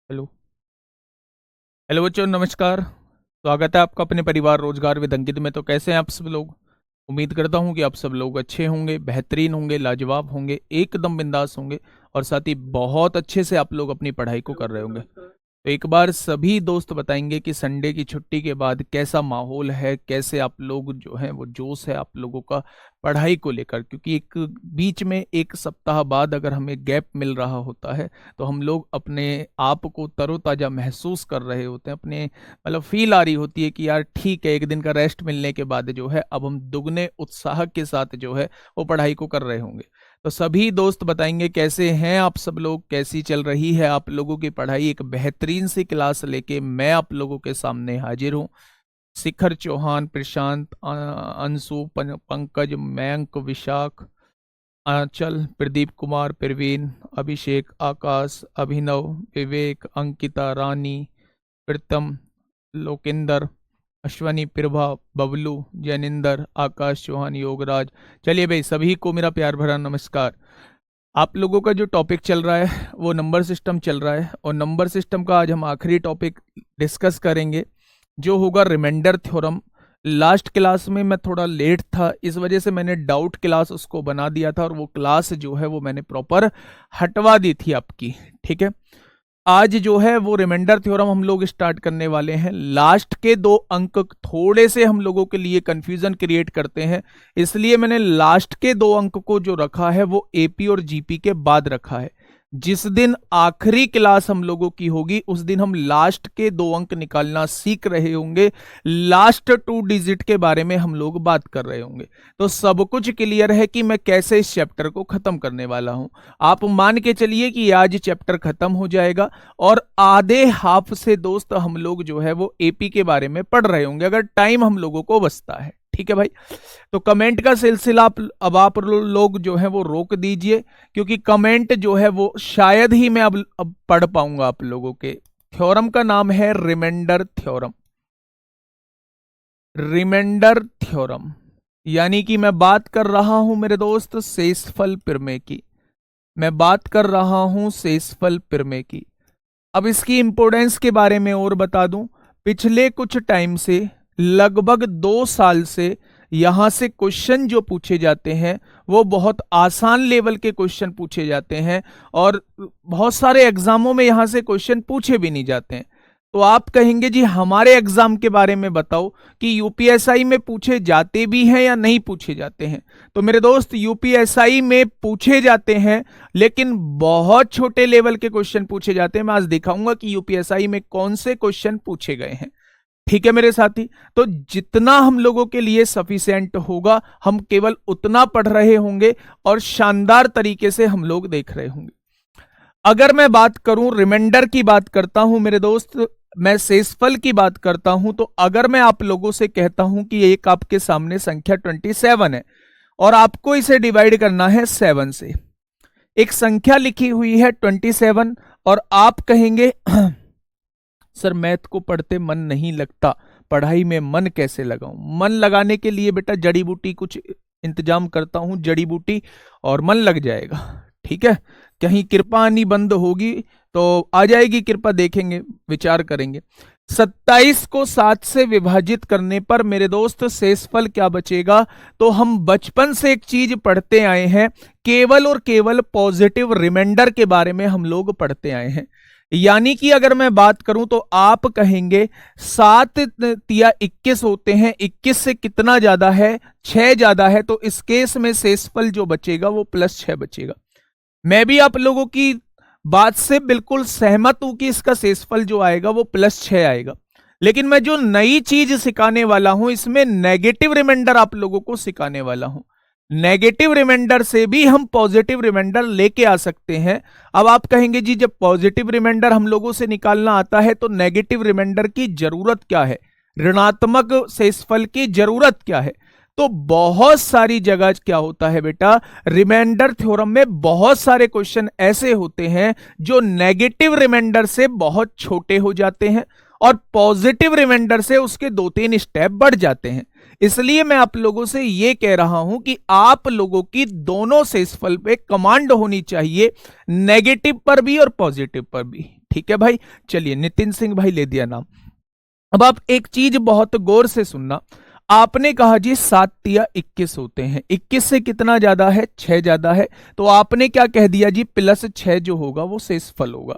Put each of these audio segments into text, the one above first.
Hello. Hello बच्चों, नमस्कार। स्वागत है आपका अपने परिवार रोजगार विद अंकित में। तो कैसे हैं आप सब लोग? उम्मीद करता हूं कि आप सब लोग अच्छे होंगे, बेहतरीन होंगे, लाजवाब होंगे, एकदम बिंदास होंगे और साथ ही बहुत अच्छे से आप लोग अपनी पढ़ाई को कर रहे होंगे। तो एक बार सभी दोस्त बताएंगे कि संडे की छुट्टी के बाद कैसा माहौल है, कैसे आप लोग जो है वो जोश है आप लोगों का पढ़ाई को लेकर, क्योंकि एक बीच में एक सप्ताह बाद अगर हमें गैप मिल रहा होता है तो हम लोग अपने आप को तरोताजा महसूस कर रहे होते हैं, अपने मतलब फील आ रही होती है कि यार ठीक है, एक दिन का रेस्ट मिलने के बाद जो है अब हम दुगने उत्साह के साथ जो है वो पढ़ाई को कर रहे होंगे। तो सभी दोस्त बताएंगे कैसे हैं आप सब लोग, कैसी चल रही है आप लोगों की पढ़ाई। एक बेहतरीन सी क्लास लेके मैं आप लोगों के सामने हाजिर हूँ। शिखर चौहान, प्रशांत, अंशु, पंकज, मयंक, विशाख, आंचल, प्रदीप कुमार, प्रवीण, अभिषेक, आकाश, अभिनव, विवेक, अंकिता, रानी, प्रीतम, लोकेंदर, अश्वनी, प्रभा, बबलू, जैनिंदर, आकाश चौहान, योगराज। चलिए भाई, सभी को मेरा प्यार भरा नमस्कार। आप लोगों का जो टॉपिक चल रहा है वो नंबर सिस्टम चल रहा है और नंबर सिस्टम का आज हम आखिरी टॉपिक डिस्कस करेंगे जो होगा रिमाइंडर थ्योरम। लास्ट क्लास में मैं थोड़ा लेट था, इस वजह से मैंने डाउट क्लास उसको बना दिया था और वो क्लास जो है वो मैंने प्रॉपर हटवा दी थी आपकी। ठीक है, आज जो है वो रिमाइंडर थ्योरम हम लोग स्टार्ट करने वाले हैं। लास्ट के दो अंक थोड़े से हम लोगों के लिए कंफ्यूजन क्रिएट करते हैं, इसलिए मैंने लास्ट के दो अंक को जो रखा है वो एपी और जीपी के बाद रखा है। जिस दिन आखिरी क्लास हम लोगों की होगी उस दिन हम लास्ट के दो अंक निकालना सीख रहे होंगे, लास्ट 2 डिजिट के बारे में हम लोग बात कर रहे होंगे। तो सब कुछ क्लियर है कि मैं कैसे इस चैप्टर को खत्म करने वाला हूं। आप मान के चलिए कि आज चैप्टर खत्म हो जाएगा और आधे हाफ से दोस्त हम लोग जो है वो एपी के बारे में पढ़ रहे होंगे, अगर टाइम हम लोगों को बचता है। ठीक है भाई, तो कमेंट का सिलसिला अब आप लोग जो है वो रोक दीजिए, क्योंकि कमेंट जो है वो शायद ही मैं अब पढ़ पाऊंगा आप लोगों के। थ्योरम का नाम है रिमाइंडर थ्योरम। रिमाइंडर थ्योरम यानी कि मैं बात कर रहा हूं मेरे दोस्त शेषफल प्रमेय की, मैं बात कर रहा हूं शेषफल प्रमेय की। अब इसकी इंपोर्टेंस के बारे में और बता दूं, पिछले कुछ टाइम से लगभग 2 साल से यहां से क्वेश्चन जो पूछे जाते हैं वो बहुत आसान लेवल के क्वेश्चन पूछे जाते हैं और बहुत सारे एग्जामों में यहां से क्वेश्चन पूछे भी नहीं जाते हैं। तो आप कहेंगे जी हमारे एग्जाम के बारे में बताओ कि यूपीएसआई में पूछे जाते भी हैं या नहीं पूछे जाते हैं। तो मेरे दोस्त, यूपीएसआई में पूछे जाते हैं लेकिन बहुत छोटे लेवल के क्वेश्चन पूछे जाते हैं। मैं आज दिखाऊंगा कि यूपीएसआई में कौन से क्वेश्चन पूछे गए हैं। ठीक है मेरे साथी, तो जितना हम लोगों के लिए सफिशिएंट होगा हम केवल उतना पढ़ रहे होंगे और शानदार तरीके से हम लोग देख रहे होंगे। अगर मैं बात करूं, रिमाइंडर की बात करता हूं मेरे दोस्त, मैं शेषफल की बात करता हूं, तो अगर मैं आप लोगों से कहता हूं कि एक आपके सामने संख्या 27 है और आपको इसे डिवाइड करना है 7 से। एक संख्या लिखी हुई है 27 और आप कहेंगे सर मैथ को पढ़ते मन नहीं लगता, पढ़ाई में मन कैसे लगाऊं? मन लगाने के लिए बेटा जड़ी बूटी कुछ इंतजाम करता हूं, जड़ी बूटी, और मन लग जाएगा। ठीक है, कहीं कृपा आनी बंद होगी तो आ जाएगी कृपा, देखेंगे, विचार करेंगे। 27 को 7 से विभाजित करने पर मेरे दोस्त शेषफल क्या बचेगा? तो हम बचपन से एक चीज पढ़ते आए हैं, केवल और केवल पॉजिटिव रिमाइंडर के बारे में हम लोग पढ़ते आए हैं। यानी कि अगर मैं बात करूं तो आप कहेंगे 7 तिया 21 होते हैं, 21 से कितना ज्यादा है? 6 ज्यादा है, तो इस केस में शेषफल जो बचेगा वो +6 बचेगा। मैं भी आप लोगों की बात से बिल्कुल सहमत हूं कि इसका शेषफल जो आएगा वो +6 आएगा, लेकिन मैं जो नई चीज सिखाने वाला हूं इसमें नेगेटिव रिमाइंडर आप लोगों को सिखाने वाला हूं। नेगेटिव रिमाइंडर से भी हम पॉजिटिव रिमाइंडर लेके आ सकते हैं। अब आप कहेंगे जी जब पॉजिटिव रिमाइंडर हम लोगों से निकालना आता है तो नेगेटिव रिमाइंडर की जरूरत क्या है, ऋणात्मक शेषफल की जरूरत क्या है? तो बहुत सारी जगह क्या होता है बेटा, रिमाइंडर थ्योरम में बहुत सारे क्वेश्चन ऐसे होते हैं जो नेगेटिव रिमाइंडर से बहुत छोटे हो जाते हैं और पॉजिटिव रिमाइंडर से उसके 2-3 स्टेप बढ़ जाते हैं। इसलिए मैं आप लोगों से यह कह रहा हूं कि आप लोगों की दोनों शेषफल पे कमांड होनी चाहिए, नेगेटिव पर भी और पॉजिटिव पर भी। ठीक है भाई। चलिए, नितिन सिंह भाई ले दिया नाम। अब आप एक चीज बहुत गौर से सुनना। आपने कहा जी 7 या 21 होते हैं, 21 से कितना ज्यादा है, 6 ज्यादा है, तो आपने क्या कह दिया जी, +6 जो होगा वो शेषफल होगा।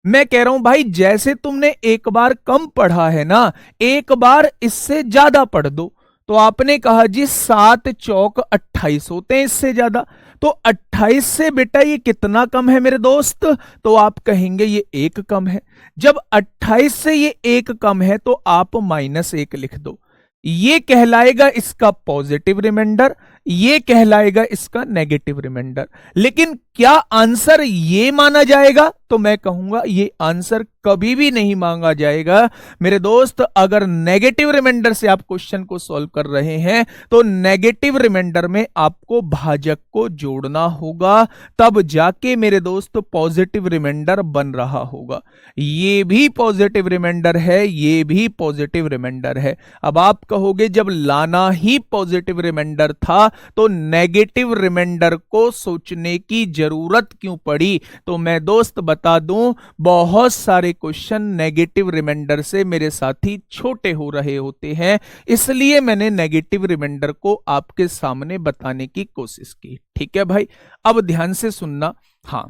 मैं कह रहा हूं भाई, जैसे तुमने एक बार कम पढ़ा है ना, एक बार इससे ज्यादा पढ़ दो। तो आपने कहा जी 7 चौक 28 होते हैं, इससे ज्यादा। तो 28 से बेटा ये कितना कम है मेरे दोस्त, तो आप कहेंगे ये 1 कम है। जब 28 से ये 1 कम है तो आप -1 लिख दो। ये कहलाएगा इसका पॉजिटिव रिमाइंडर, ये कहलाएगा इसका नेगेटिव रिमाइंडर। लेकिन क्या आंसर ये माना जाएगा, तो मैं कहूंगा ये आंसर कभी भी नहीं मांगा जाएगा मेरे दोस्त। अगर नेगेटिव रिमाइंडर से आप क्वेश्चन को सॉल्व कर रहे हैं तो नेगेटिव रिमाइंडर में आपको भाजक को जोड़ना होगा, तब जाके मेरे दोस्त पॉजिटिव रिमाइंडर बन रहा होगा। ये भी पॉजिटिव रिमाइंडर है, ये भी पॉजिटिव रिमाइंडर है। अब आप कहोगे जब लाना ही पॉजिटिव रिमाइंडर था तो नेगेटिव रिमाइंडर को सोचने की जरूरत क्यों पड़ी, तो मैं दोस्त बता दूं, बहुत सारे क्वेश्चन नेगेटिव रिमाइंडर से मेरे साथी छोटे हो रहे होते हैं, इसलिए मैंने नेगेटिव रिमाइंडर को आपके सामने बताने की कोशिश की। ठीक है भाई, अब ध्यान से सुनना। हाँ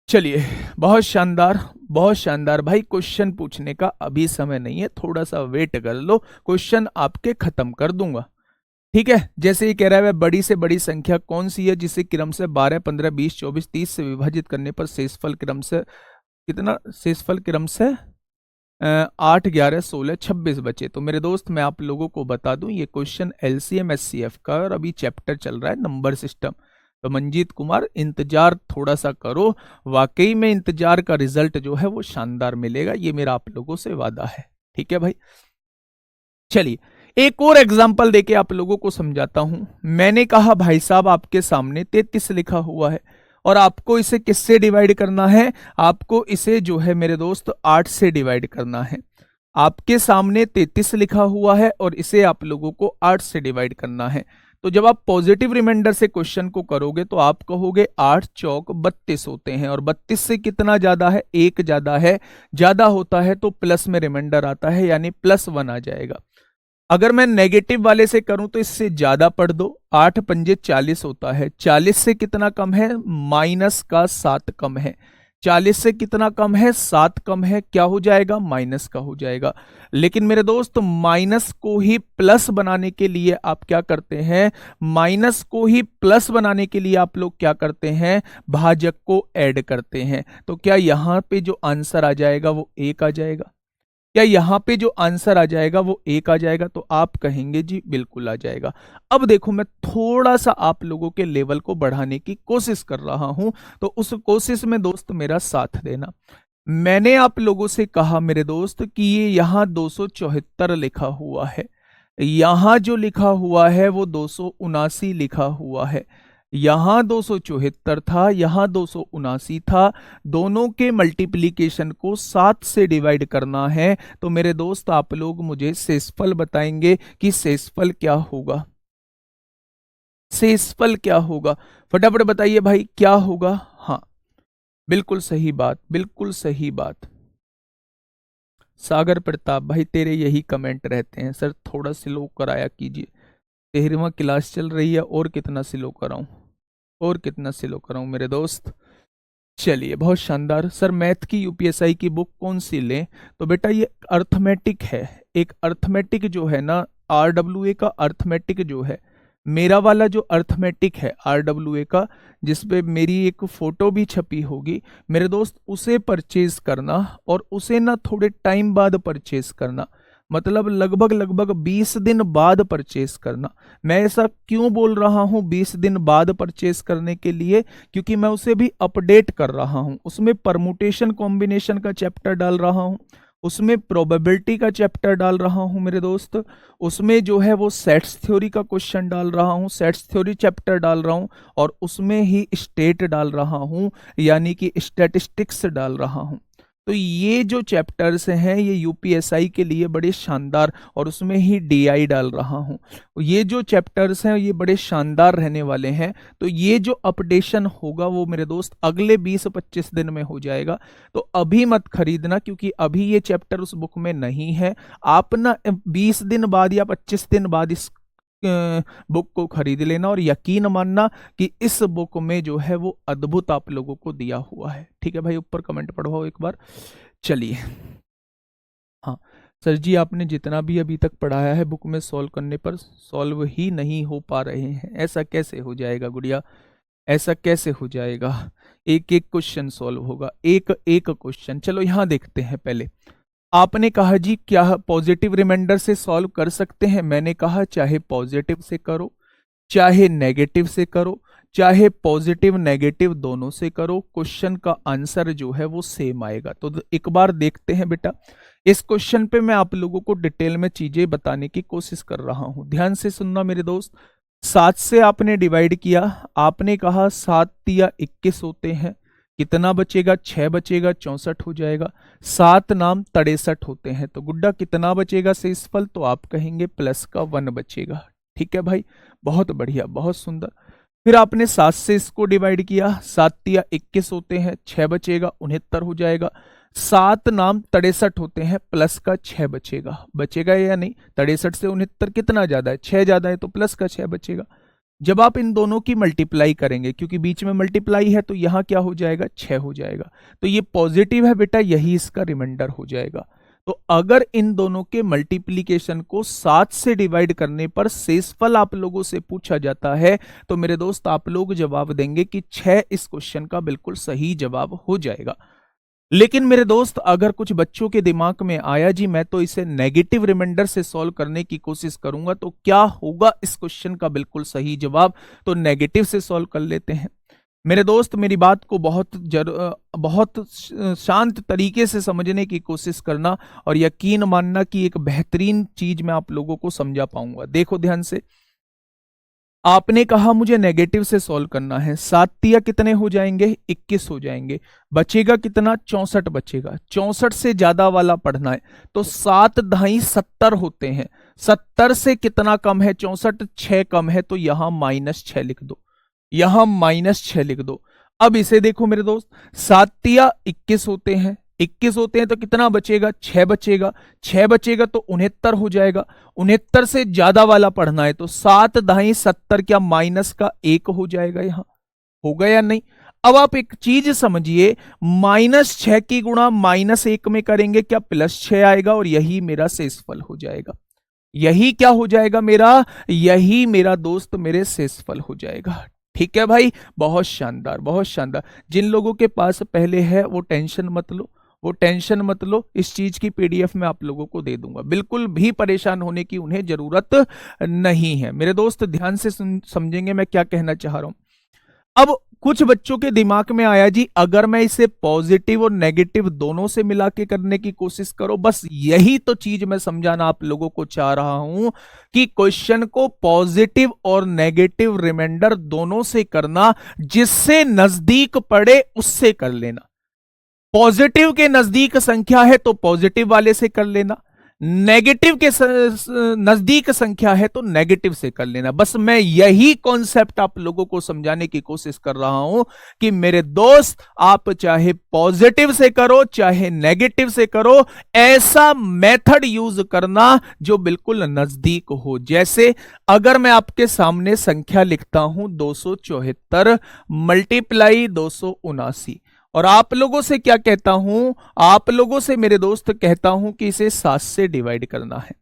चलिए, बहुत शानदार, बहुत शानदार भाई। क्वेश्चन पूछने का अभी समय नहीं है, थोड़ा सा वेट कर लो, क्वेश्चन आपके खत्म कर दूंगा। ठीक है, जैसे ये कह रहा है बड़ी से बड़ी संख्या कौन सी है जिसे क्रम से 12, 15, 20, 24, 30 से विभाजित करने पर शेषफल क्रम से कितना, शेषफल क्रम से 8, 11, 16, 26 बचे। तो मेरे दोस्त मैं आप लोगों को बता दूं, ये क्वेश्चन LCM SCF का, और अभी चैप्टर चल रहा है नंबर सिस्टम। तो मंजीत कुमार इंतजार थोड़ा सा करो, वाकई में इंतजार का रिजल्ट जो है वो शानदार मिलेगा, ये मेरा आप लोगों से वादा है। ठीक है भाई, चलिए एक और एग्जाम्पल देके आप लोगों को समझाता हूं। मैंने कहा भाई साहब आपके सामने 33 लिखा हुआ है और आपको इसे किससे डिवाइड करना है, आपको इसे जो है मेरे दोस्त 8 से डिवाइड करना है। आपके सामने 33 लिखा हुआ है और इसे आप लोगों को 8 से डिवाइड करना है। तो जब आप पॉजिटिव रिमाइंडर से क्वेश्चन को करोगे तो आप कहोगे 8 चौक 32 होते हैं, और 32 से कितना ज्यादा है, 1 ज्यादा है। ज्यादा होता है तो प्लस में रिमाइंडर आता है, यानी +1 आ जाएगा। अगर मैं नेगेटिव वाले से करूं तो इससे ज्यादा पढ़ दो, 8 पंजे 40 होता है। 40 से कितना कम है, -7 कम है। 40 से कितना कम है, 7 कम है, क्या हो जाएगा, माइनस का हो जाएगा। लेकिन मेरे दोस्त माइनस को ही प्लस बनाने के लिए आप क्या करते हैं, माइनस को ही प्लस बनाने के लिए आप लोग क्या करते हैं, भाजक को ऐड करते हैं। तो क्या यहां पे जो आंसर आ जाएगा वो 1 आ जाएगा, क्या यहां पे जो आंसर आ जाएगा वो 1 आ जाएगा, तो आप कहेंगे जी बिल्कुल आ जाएगा। अब देखो मैं थोड़ा सा आप लोगों के लेवल को बढ़ाने की कोशिश कर रहा हूं, तो उस कोशिश में दोस्त मेरा साथ देना। मैंने आप लोगों से कहा मेरे दोस्त कि ये यहां 274 लिखा हुआ है, यहां जो लिखा हुआ है वो 279 लिखा हुआ है, यहां 274 था, यहां 279 था। दोनों के मल्टीप्लीकेशन को 7 से डिवाइड करना है। तो मेरे दोस्त आप लोग मुझे शेषफल बताएंगे कि शेषफल क्या होगा, शेषफल क्या होगा, फटाफट बताइए भाई क्या होगा। हाँ बिल्कुल सही बात, बिल्कुल सही बात। सागर प्रताप भाई तेरे यही कमेंट रहते हैं, सर थोड़ा स्लो कराया कीजिए, 13वां क्लास चल रही है, और कितना स्लो कराऊं, और कितना स्लो कराऊं मेरे दोस्त। चलिए बहुत शानदार। सर मैथ की यूपीएसआई की बुक कौन सी लें, तो बेटा ये अर्थमेटिक है, एक अर्थमेटिक जो है ना, RWA का अर्थमेटिक जो है, मेरा वाला जो अर्थमेटिक है RWA का, जिसपे मेरी एक फोटो भी छपी होगी मेरे दोस्त, उसे परचेज करना, और उसे ना थोड़े टाइम बाद परचेज करना, मतलब लगभग 20 दिन बाद परचेस करना। मैं ऐसा क्यों बोल रहा हूं 20 दिन बाद परचेस करने के लिए, क्योंकि मैं उसे भी अपडेट कर रहा हूं, उसमें परमुटेशन कॉम्बिनेशन का चैप्टर डाल रहा हूं, उसमें प्रोबेबिलिटी का चैप्टर डाल रहा हूं मेरे दोस्त, उसमें जो है वो सेट्स थ्योरी का क्वेश्चन डाल रहा हूं, सेट्स थ्योरी चैप्टर डाल रहा हूं, और उसमें ही स्टेट डाल रहा हूं, यानी कि स्टैटिस्टिक्स डाल रहा हूं। तो ये जो चैप्टर्स हैं ये यूपीएसआई के लिए बड़े शानदार, और उसमें ही डीआई डाल रहा हूँ, ये जो चैप्टर्स हैं ये बड़े शानदार रहने वाले हैं। तो ये जो अपडेशन होगा वो मेरे दोस्त अगले 20-25 दिन में हो जाएगा। तो अभी मत खरीदना, क्योंकि अभी ये चैप्टर उस बुक में नहीं है। आप ना 20 दिन बाद या 25 दिन बाद इस बुक को खरीद लेना, और यकीन मानना कि इस बुक में जो है वो अद्भुत आप लोगों को दिया हुआ है। ठीक है भाई, ऊपर कमेंट पढ़वाओ एक बार। चलिए, हाँ सर जी, आपने जितना भी अभी तक पढ़ाया है बुक में सॉल्व करने पर सॉल्व ही नहीं हो पा रहे हैं। ऐसा कैसे हो जाएगा गुड़िया, ऐसा कैसे हो जाएगा? एक एक क्वेश्चन सॉल्व होगा, एक एक क्वेश्चन। चलो यहां देखते हैं पहले। आपने कहा जी क्या पॉजिटिव रिमाइंडर से सॉल्व कर सकते हैं? मैंने कहा चाहे पॉजिटिव से करो, चाहे नेगेटिव से करो, चाहे पॉजिटिव नेगेटिव दोनों से करो, क्वेश्चन का आंसर जो है वो सेम आएगा। तो एक बार देखते हैं बेटा, इस क्वेश्चन पे मैं आप लोगों को डिटेल में चीजें बताने की कोशिश कर रहा हूं, ध्यान से सुनना मेरे दोस्त। 7 से आपने डिवाइड किया, आपने कहा 7 या 21 होते हैं, कितना बचेगा? 6 बचेगा, 64 हो जाएगा। 7 नाम 63 होते हैं, तो गुड्डा कितना बचेगा शेषफल? तो आप कहेंगे प्लस का 1 बचेगा। ठीक है भाई, बहुत बढ़िया, बहुत सुंदर। फिर आपने 7 से इसको डिवाइड किया, 7 या 21 होते हैं, 6 बचेगा, 69 हो जाएगा। 7 नाम 63 होते हैं, प्लस का 6 बचेगा, बचेगा या नहीं? 63 से 69 कितना ज्यादा है? 6 ज्यादा है, तो प्लस का 6 बचेगा। जब आप इन दोनों की मल्टीप्लाई करेंगे, क्योंकि बीच में मल्टीप्लाई है, तो यहां क्या हो जाएगा? 6 हो जाएगा। तो ये पॉजिटिव है बेटा, यही इसका रिमाइंडर हो जाएगा। तो अगर इन दोनों के मल्टीप्लीकेशन को 7 से डिवाइड करने पर शेषफल आप लोगों से पूछा जाता है, तो मेरे दोस्त आप लोग जवाब देंगे कि 6 इस क्वेश्चन का बिल्कुल सही जवाब हो जाएगा। लेकिन मेरे दोस्त अगर कुछ बच्चों के दिमाग में आया जी मैं तो इसे नेगेटिव रिमाइंडर से सॉल्व करने की कोशिश करूंगा, तो क्या होगा इस क्वेश्चन का बिल्कुल सही जवाब? तो नेगेटिव से सॉल्व कर लेते हैं। मेरे दोस्त मेरी बात को बहुत शांत तरीके से समझने की कोशिश करना, और यकीन मानना कि एक बेहतरीन चीज मैं आप लोगों को समझा पाऊंगा। देखो ध्यान से, आपने कहा मुझे नेगेटिव से सॉल्व करना है। 7 या कितने हो जाएंगे? 21 हो जाएंगे। बचेगा कितना? 64 बचेगा। 64 से ज्यादा वाला पढ़ना है, तो 7 दहाई 70 होते हैं। 70 से कितना कम है? 64, 6 कम है, तो यहां -6 लिख दो, यहां -6 लिख दो। अब इसे देखो मेरे दोस्त, 7 या 21 होते हैं, 21 होते हैं तो कितना बचेगा? 6 बचेगा। 6 बचेगा तो 69 हो जाएगा। 69 से ज्यादा वाला पढ़ना है, तो 7 दहाई 70, क्या माइनस का 1 हो जाएगा? यहां हो गया या नहीं? अब आप एक चीज समझिए, -6 की गुणा -1 में करेंगे, क्या +6 आएगा? और यही मेरा शेषफल हो जाएगा। यही क्या हो जाएगा मेरा? यही मेरा दोस्त मेरे शेषफल हो जाएगा। ठीक है भाई, बहुत शानदार, बहुत शानदार। जिन लोगों के पास पहले है वो टेंशन मत लो, वो टेंशन मत लो। इस चीज की पीडीएफ मैं आप लोगों को दे दूंगा, बिल्कुल भी परेशान होने की उन्हें जरूरत नहीं है। मेरे दोस्त ध्यान से समझेंगे मैं क्या कहना चाह रहा हूं। अब कुछ बच्चों के दिमाग में आया जी अगर मैं इसे पॉजिटिव और नेगेटिव दोनों से मिला के करने की कोशिश करो, बस यही तो चीज मैं समझाना आप लोगों को चाह रहा हूं कि क्वेश्चन को पॉजिटिव और नेगेटिव रिमाइंडर दोनों से करना, जिससे नजदीक पड़े उससे कर लेना। पॉजिटिव के नजदीक संख्या है तो पॉजिटिव वाले से कर लेना, नेगेटिव के नजदीक संख्या है तो नेगेटिव से कर लेना। बस मैं यही कॉन्सेप्ट आप लोगों को समझाने की कोशिश कर रहा हूं कि मेरे दोस्त आप चाहे पॉजिटिव से करो चाहे नेगेटिव से करो, ऐसा मेथड यूज करना जो बिल्कुल नजदीक हो। जैसे अगर मैं आपके सामने संख्या लिखता हूं 274 मल्टीप्लाई 279, और आप लोगों से क्या कहता हूं, आप लोगों से मेरे दोस्त कहता हूं कि इसे 7 से डिवाइड करना है।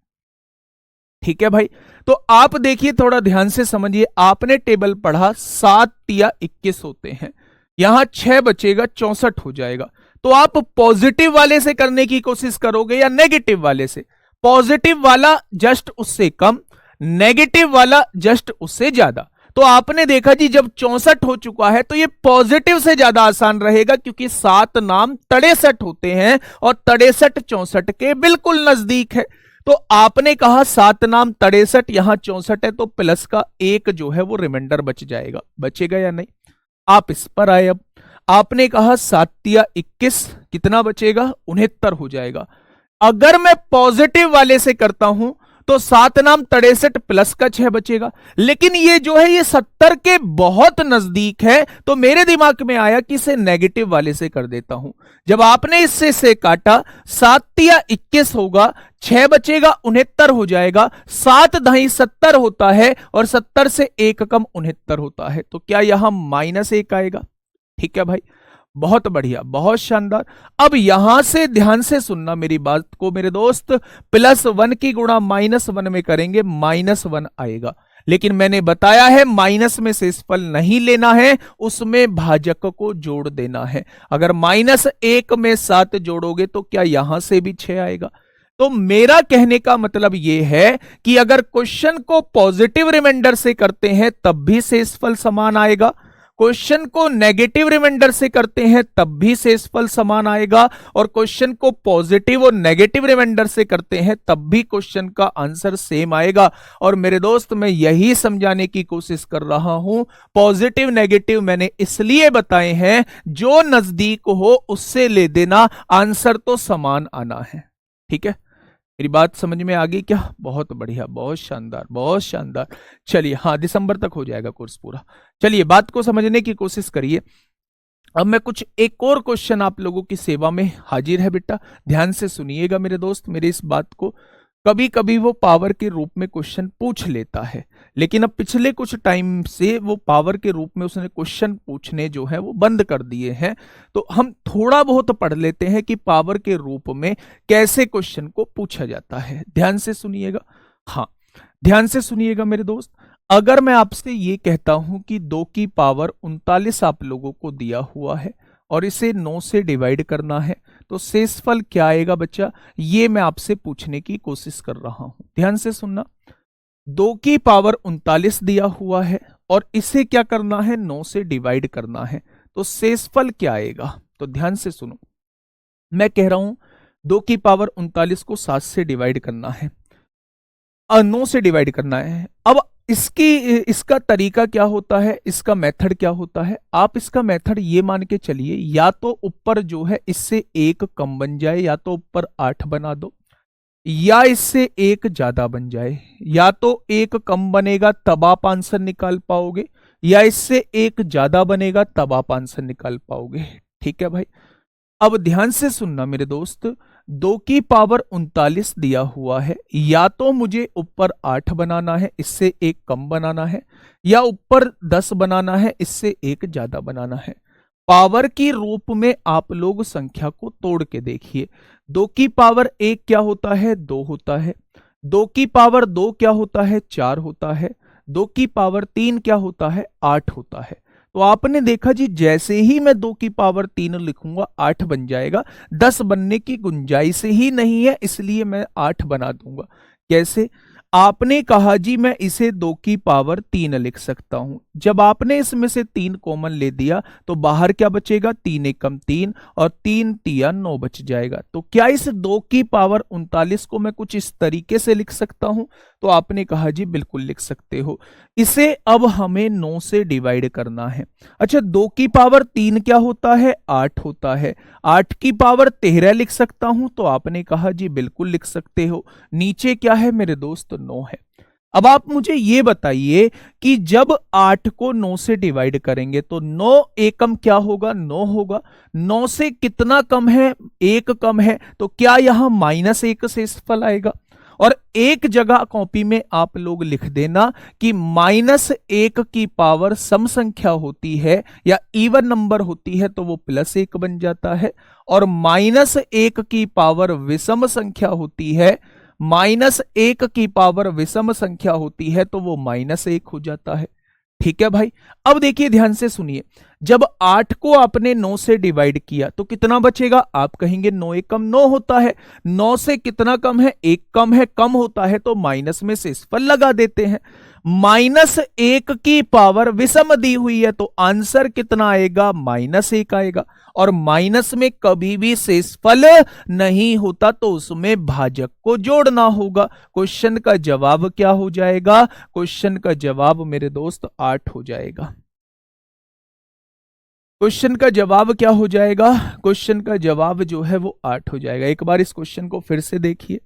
ठीक है भाई, तो आप देखिए थोड़ा ध्यान से समझिए, आपने टेबल पढ़ा 7 या 21 होते हैं, यहां 6 बचेगा 64 हो जाएगा। तो आप पॉजिटिव वाले से करने की कोशिश करोगे या नेगेटिव वाले से? पॉजिटिव वाला जस्ट उससे कम, नेगेटिव वाला जस्ट उससे ज्यादा। तो आपने देखा जी जब 64 हो चुका है तो ये पॉजिटिव से ज्यादा आसान रहेगा, क्योंकि 7 नाम 63 होते हैं और 63 64 के बिल्कुल नजदीक है। तो आपने कहा 7 नाम 63, यहां 64 है, तो प्लस का 1 जो है वो रिमाइंडर बच जाएगा। बचेगा या नहीं? आप इस पर आए। आपने कहा 7 या 21, कितना बचेगा? 69 हो जाएगा। अगर मैं पॉजिटिव वाले से करता हूं तो 7 नाम 63 प्लस का 6 बचेगा, लेकिन ये जो है ये 70 के बहुत नजदीक है, तो मेरे दिमाग में आया कि इसे नेगेटिव वाले से कर देता हूं। जब आपने इससे से काटा, 7 या 21 होगा, 6 बचेगा, 69 हो जाएगा। 7 दही 70 होता है और 70 से 1 कम 69 होता है, तो क्या यहां -1 आएगा? ठीक है भाई, बहुत बढ़िया, बहुत शानदार। अब यहां से ध्यान से सुनना मेरी बात को मेरे दोस्त, +1 की गुणा -1 में करेंगे, -1 आएगा। लेकिन मैंने बताया है माइनस में शेषफल नहीं लेना है, उसमें भाजक को जोड़ देना है। अगर -1 में 7 जोड़ोगे तो क्या यहां से भी 6 आएगा? तो मेरा कहने का मतलब यह है कि अगर क्वेश्चन को पॉजिटिव रिमाइंडर से करते हैं तब भी शेषफल समान आएगा, क्वेश्चन को नेगेटिव रिमाइंडर से करते हैं तब भी शेषफल समान आएगा, और क्वेश्चन को पॉजिटिव और नेगेटिव रिमाइंडर से करते हैं तब भी क्वेश्चन का आंसर सेम आएगा। और मेरे दोस्त, मैं यही समझाने की कोशिश कर रहा हूं, पॉजिटिव नेगेटिव मैंने इसलिए बताए हैं, जो नजदीक हो उससे ले देना, आंसर तो समान आना है। ठीक है, मेरी बात समझ में आ गई क्या? बहुत बढ़िया, बहुत शानदार, बहुत शानदार। चलिए, हाँ, दिसंबर तक हो जाएगा कोर्स पूरा। चलिए, बात को समझने की कोशिश करिए। अब मैं कुछ एक और क्वेश्चन आप लोगों की सेवा में हाजिर है बेटा, ध्यान से सुनिएगा मेरे दोस्त मेरी इस बात को। कभी कभी वो पावर के रूप में क्वेश्चन पूछ लेता है, लेकिन अब पिछले कुछ टाइम से वो पावर के रूप में उसने क्वेश्चन पूछने जो है वो बंद कर दिए हैं। तो हम थोड़ा बहुत पढ़ लेते हैं कि पावर के रूप में कैसे क्वेश्चन को पूछा जाता है। ध्यान से सुनिएगा, हाँ, ध्यान से सुनिएगा मेरे दोस्त। अगर मैं आपसे ये कहता हूं कि 2 की पावर 39 आप लोगों को दिया हुआ है और इसे 9 से डिवाइड करना है, तो शेषफल क्या आएगा बच्चा? ये मैं आपसे पूछने की कोशिश कर रहा हूं। ध्यान से सुनना, 2 की पावर 39 दिया हुआ है और इसे क्या करना है? 9 से डिवाइड करना है, तो शेषफल क्या आएगा? तो ध्यान से सुनो, मैं कह रहा हूं 2 की पावर 39 को 7 से डिवाइड करना है, 9 से डिवाइड करना है। अब इसका तरीका क्या होता है, इसका मेथड क्या होता है? आप इसका मेथड ये मान के चलिए, या तो ऊपर जो है इससे 1 कम बन जाए, या तो ऊपर 8 बना दो, या इससे 1 ज्यादा बन जाए। या तो 1 कम बनेगा तब आप आंसर निकाल पाओगे, या इससे 1 ज्यादा बनेगा तब आप आंसर निकाल पाओगे। ठीक है भाई, अब ध्यान से सुनना मेरे दोस्त, 2 की पावर 39 दिया हुआ है, या तो मुझे ऊपर 8 बनाना है, इससे 1 कम बनाना है, या ऊपर 10 बनाना है, इससे 1 ज्यादा बनाना है। पावर की रूप में आप लोग संख्या को तोड़ के देखिए। 2 की पावर 1 क्या होता है? 2 होता है। 2 की पावर 2 क्या होता है? 4 होता है। 2 की पावर 3 क्या होता है? 8 होता है। तो आपने देखा जी, जैसे ही मैं 2 की पावर 3 लिखूंगा 8 बन जाएगा, 10 बनने की गुंजाइश ही नहीं है, इसलिए मैं 8 बना दूंगा। कैसे? आपने कहा जी मैं इसे 2 की पावर 3 लिख सकता हूं। जब आपने इसमें से 3 कॉमन ले दिया तो बाहर क्या बचेगा? 3 एकम 3 और 3 तिया 9 बच जाएगा। तो क्या इस 2 की पावर 39 को मैं कुछ इस तरीके से लिख सकता हूं? तो आपने कहा जी बिल्कुल लिख सकते हो। इसे अब हमें 9 से डिवाइड करना है। अच्छा, 2 की पावर 3 क्या होता है? 8 होता है। 8 की पावर 13 लिख सकता हूं? तो आपने कहा जी बिल्कुल लिख सकते हो। नीचे क्या है मेरे दोस्त? 9 है। अब आप मुझे ये बताइए कि जब 8 को 9 से डिवाइड करेंगे तो 9 एकम क्या होगा? 9 होगा। 9 से कितना कम है? 1 कम है। तो क्या यहां -1 शेषफल आएगा? और एक जगह कॉपी में आप लोग लिख देना कि -1 की पावर सम संख्या होती है या इवन नंबर होती है तो वो +1 बन जाता है, और -1 की पावर विषम संख्या होती है, -1 की पावर विषम संख्या होती है तो वो -1 हो जाता है। ठीक है भाई, अब देखिए ध्यान से सुनिए, जब 8 को आपने 9 से डिवाइड किया तो कितना बचेगा? आप कहेंगे 9 एकम 9 होता है। 9 से कितना कम है? 1 कम है। कम होता है तो माइनस में शेषफल लगा देते हैं। -1 की पावर विषम दी हुई है तो आंसर कितना आएगा? -1 आएगा। और माइनस में कभी भी शेषफल नहीं होता तो उसमें भाजक को जोड़ना होगा। क्वेश्चन का जवाब क्या हो जाएगा? क्वेश्चन का जवाब मेरे दोस्त 8 हो जाएगा। क्वेश्चन का जवाब क्या हो जाएगा? क्वेश्चन का जवाब जो है वो 8 हो जाएगा। एक बार इस क्वेश्चन को फिर से देखिए।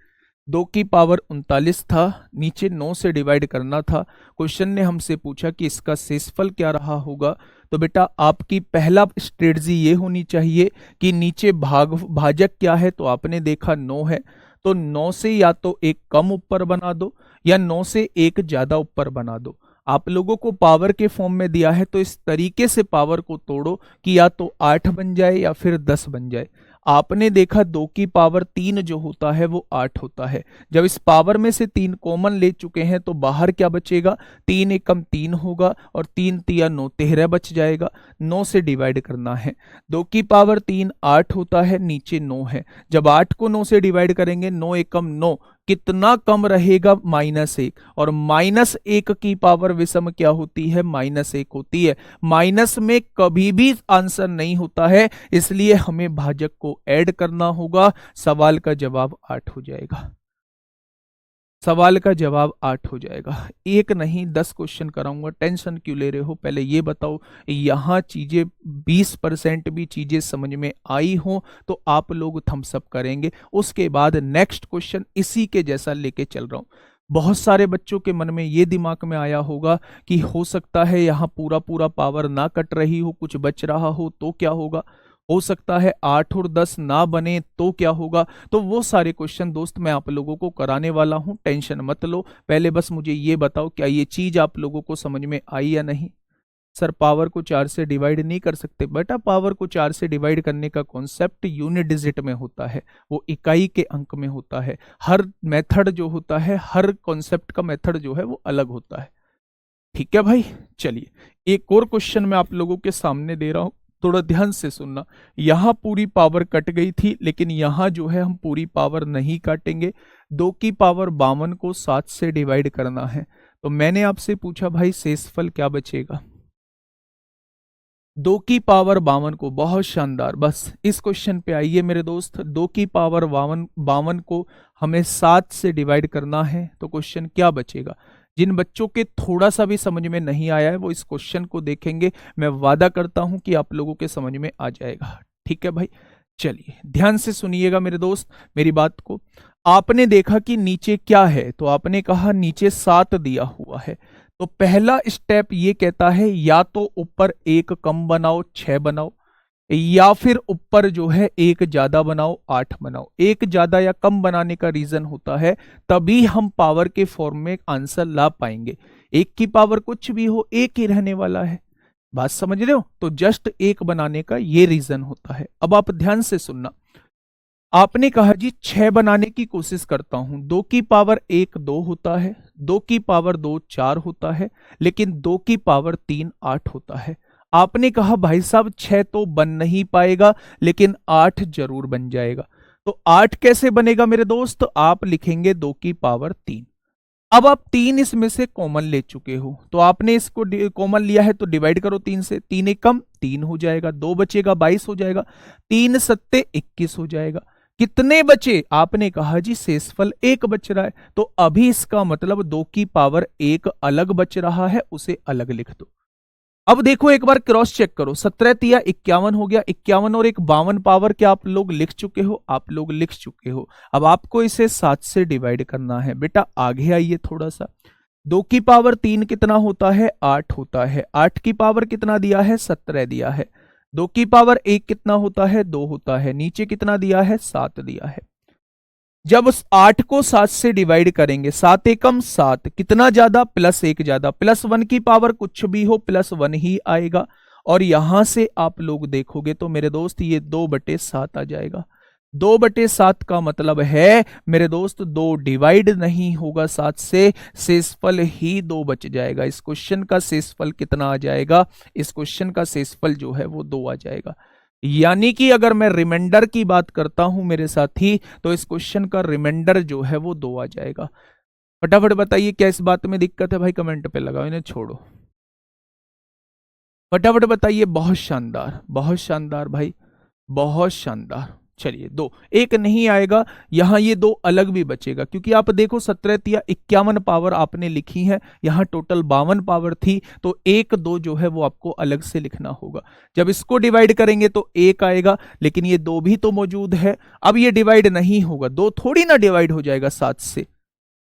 2 की पावर 39 था, नीचे 9 से डिवाइड करना था। क्वेश्चन ने हमसे पूछा कि इसका शेषफल क्या रहा होगा। तो बेटा आपकी पहला स्ट्रेटजी ये होनी चाहिए कि नीचे भाजक क्या है, तो आपने देखा 9 है, तो 9 से या तो एक कम ऊपर बना दो या 9 से एक ज्यादा ऊपर बना दो। आप लोगों को पावर के फॉर्म में दिया है, तो इस तरीके से पावर को तोड़ो कि या तो 8 बन जाए या फिर 10 बन जाए। आपने देखा 2 की पावर 3 जो होता है वो 8 होता है। जब इस पावर में से 3 कॉमन ले चुके हैं तो बाहर क्या बचेगा? 3 एकम 3 होगा और 3 तिया 9, 13 बच जाएगा। 9 से डिवाइड करना है। 2 की पावर 3 8 होता है, नीचे 9 है। जब 8 को 9 से डिवाइड करेंगे, 9 एकम 9, कितना कम रहेगा? -1। और -1 की पावर विषम क्या होती है? -1 होती है। माइनस में कभी भी आंसर नहीं होता है, इसलिए हमें भाजक को ऐड करना होगा। सवाल का जवाब 8 हो जाएगा। सवाल का जवाब 8 हो जाएगा। एक नहीं 10 क्वेश्चन कराऊंगा, टेंशन क्यों ले रहे हो? पहले ये बताओ, यहां चीजें 20% भी चीजें समझ में आई हो तो आप लोग थम्स अप करेंगे। उसके बाद नेक्स्ट क्वेश्चन इसी के जैसा लेके चल रहा हूं। बहुत सारे बच्चों के मन में ये दिमाग में आया होगा कि हो सकता है यहां पूरा पूरा पावर ना कट रही हो, कुछ बच रहा हो तो क्या होगा? हो सकता है 8 और 10 ना बने तो क्या होगा? तो वो सारे क्वेश्चन दोस्त मैं आप लोगों को कराने वाला हूं, टेंशन मत लो। पहले बस मुझे ये बताओ, क्या ये चीज आप लोगों को समझ में आई या नहीं? सर पावर को 4 से डिवाइड नहीं कर सकते। बेटा पावर को 4 से डिवाइड करने का कॉन्सेप्ट यूनिट डिजिट में होता है, वो इकाई के अंक में होता है। हर मेथड जो होता है, हर कॉन्सेप्ट का मेथड जो है वो अलग होता है। ठीक है भाई, चलिए एक और क्वेश्चन मैं आप लोगों के सामने दे रहा हूं, थोड़ा ध्यान से सुनना। यहां पूरी पावर कट गई थी, लेकिन यहां जो है हम पूरी पावर नहीं काटेंगे। 2 की पावर 52 को 7 से डिवाइड करना है। तो मैंने आपसे पूछा भाई शेषफल क्या बचेगा? 2 की पावर 52 को, बहुत शानदार। बस इस क्वेश्चन पे आइए मेरे दोस्त। 2 की पावर 52 को हमें 7 से डिवाइड करना है, तो क्वेश्चन क्या बचेगा? जिन बच्चों के थोड़ा सा भी समझ में नहीं आया है वो इस क्वेश्चन को देखेंगे, मैं वादा करता हूं कि आप लोगों के समझ में आ जाएगा। ठीक है भाई, चलिए ध्यान से सुनिएगा मेरे दोस्त मेरी बात को। आपने देखा कि नीचे क्या है, तो आपने कहा नीचे 7 दिया हुआ है। तो पहला स्टेप ये कहता है या तो ऊपर एक कम बनाओ 6 बनाओ, या फिर ऊपर जो है एक ज्यादा बनाओ 8 बनाओ। एक ज्यादा या कम बनाने का रीजन होता है तभी हम पावर के फॉर्म में आंसर ला पाएंगे। एक की पावर कुछ भी हो, एक ही रहने वाला है। बात समझ रहे हो? तो जस्ट एक बनाने का ये रीजन होता है। अब आप ध्यान से सुनना। आपने कहा जी 6 बनाने की कोशिश करता हूं। 2 की पावर 1 2 होता है, 2 की पावर 2 4 होता है, लेकिन 2 की पावर 3 8 होता है। आपने कहा भाई साहब 6 तो बन नहीं पाएगा, लेकिन 8 जरूर बन जाएगा। तो 8 कैसे बनेगा मेरे दोस्त? आप लिखेंगे 2 की पावर 3। अब आप 3 इसमें से कॉमन ले चुके हो, तो आपने इसको कॉमन लिया है तो डिवाइड करो 3 से। 3 एकम 3 हो जाएगा, 2 बचेगा 22 हो जाएगा, 3 सत्ते 21 हो जाएगा। कितने बचे? आपने कहा जी शेषफल 1 बच रहा है, तो अभी इसका मतलब 2 की पावर 1 अलग बच रहा है, उसे अलग लिख दो। अब देखो एक बार क्रॉस चेक करो, 17 तिया 51 हो गया। 51 और एक 52 पावर क्या आप लोग लिख चुके हो? आप लोग लिख चुके हो। अब आपको इसे 7 से डिवाइड करना है। बेटा आगे आइए थोड़ा सा। 2 की पावर 3 कितना होता है? 8 होता है। 8 की पावर कितना दिया है? 17 दिया है। 2 की पावर 1 कितना होता है? 2 होता है। नीचे कितना दिया है? 7 दिया है। जब उस 8 को 7 से डिवाइड करेंगे, 7 एकम 7, कितना ज्यादा? +1 ज्यादा। +1 की पावर कुछ भी हो +1 ही आएगा। और यहां से आप लोग देखोगे तो मेरे दोस्त ये 2/7 आ जाएगा। 2/7 का मतलब है मेरे दोस्त 2 डिवाइड नहीं होगा 7 से, शेषफल ही 2 बच जाएगा। इस क्वेश्चन का शेषफल कितना आ जाएगा? इस क्वेश्चन का शेषफल जो है वो 2 आ जाएगा। यानी कि अगर मैं रिमाइंडर की बात करता हूं मेरे साथी, तो इस क्वेश्चन का रिमाइंडर जो है वो 2 आ जाएगा। फटाफट बताइए क्या इस बात में दिक्कत है भाई? कमेंट पे लगाओ, इन्हें छोड़ो। फटाफट बताइए। बहुत शानदार, बहुत शानदार भाई, बहुत शानदार। चलिए 2, एक नहीं आएगा, यहां ये 2 अलग भी बचेगा, क्योंकि आप देखो 17 तिया 51 पावर आपने लिखी है, यहां टोटल 52 पावर थी, तो 1 2 जो है वो आपको अलग से लिखना होगा। जब इसको डिवाइड करेंगे तो 1 आएगा, लेकिन ये 2 भी तो मौजूद है। अब ये डिवाइड नहीं होगा, 2 थोड़ी ना डिवाइड हो जाएगा 7 से,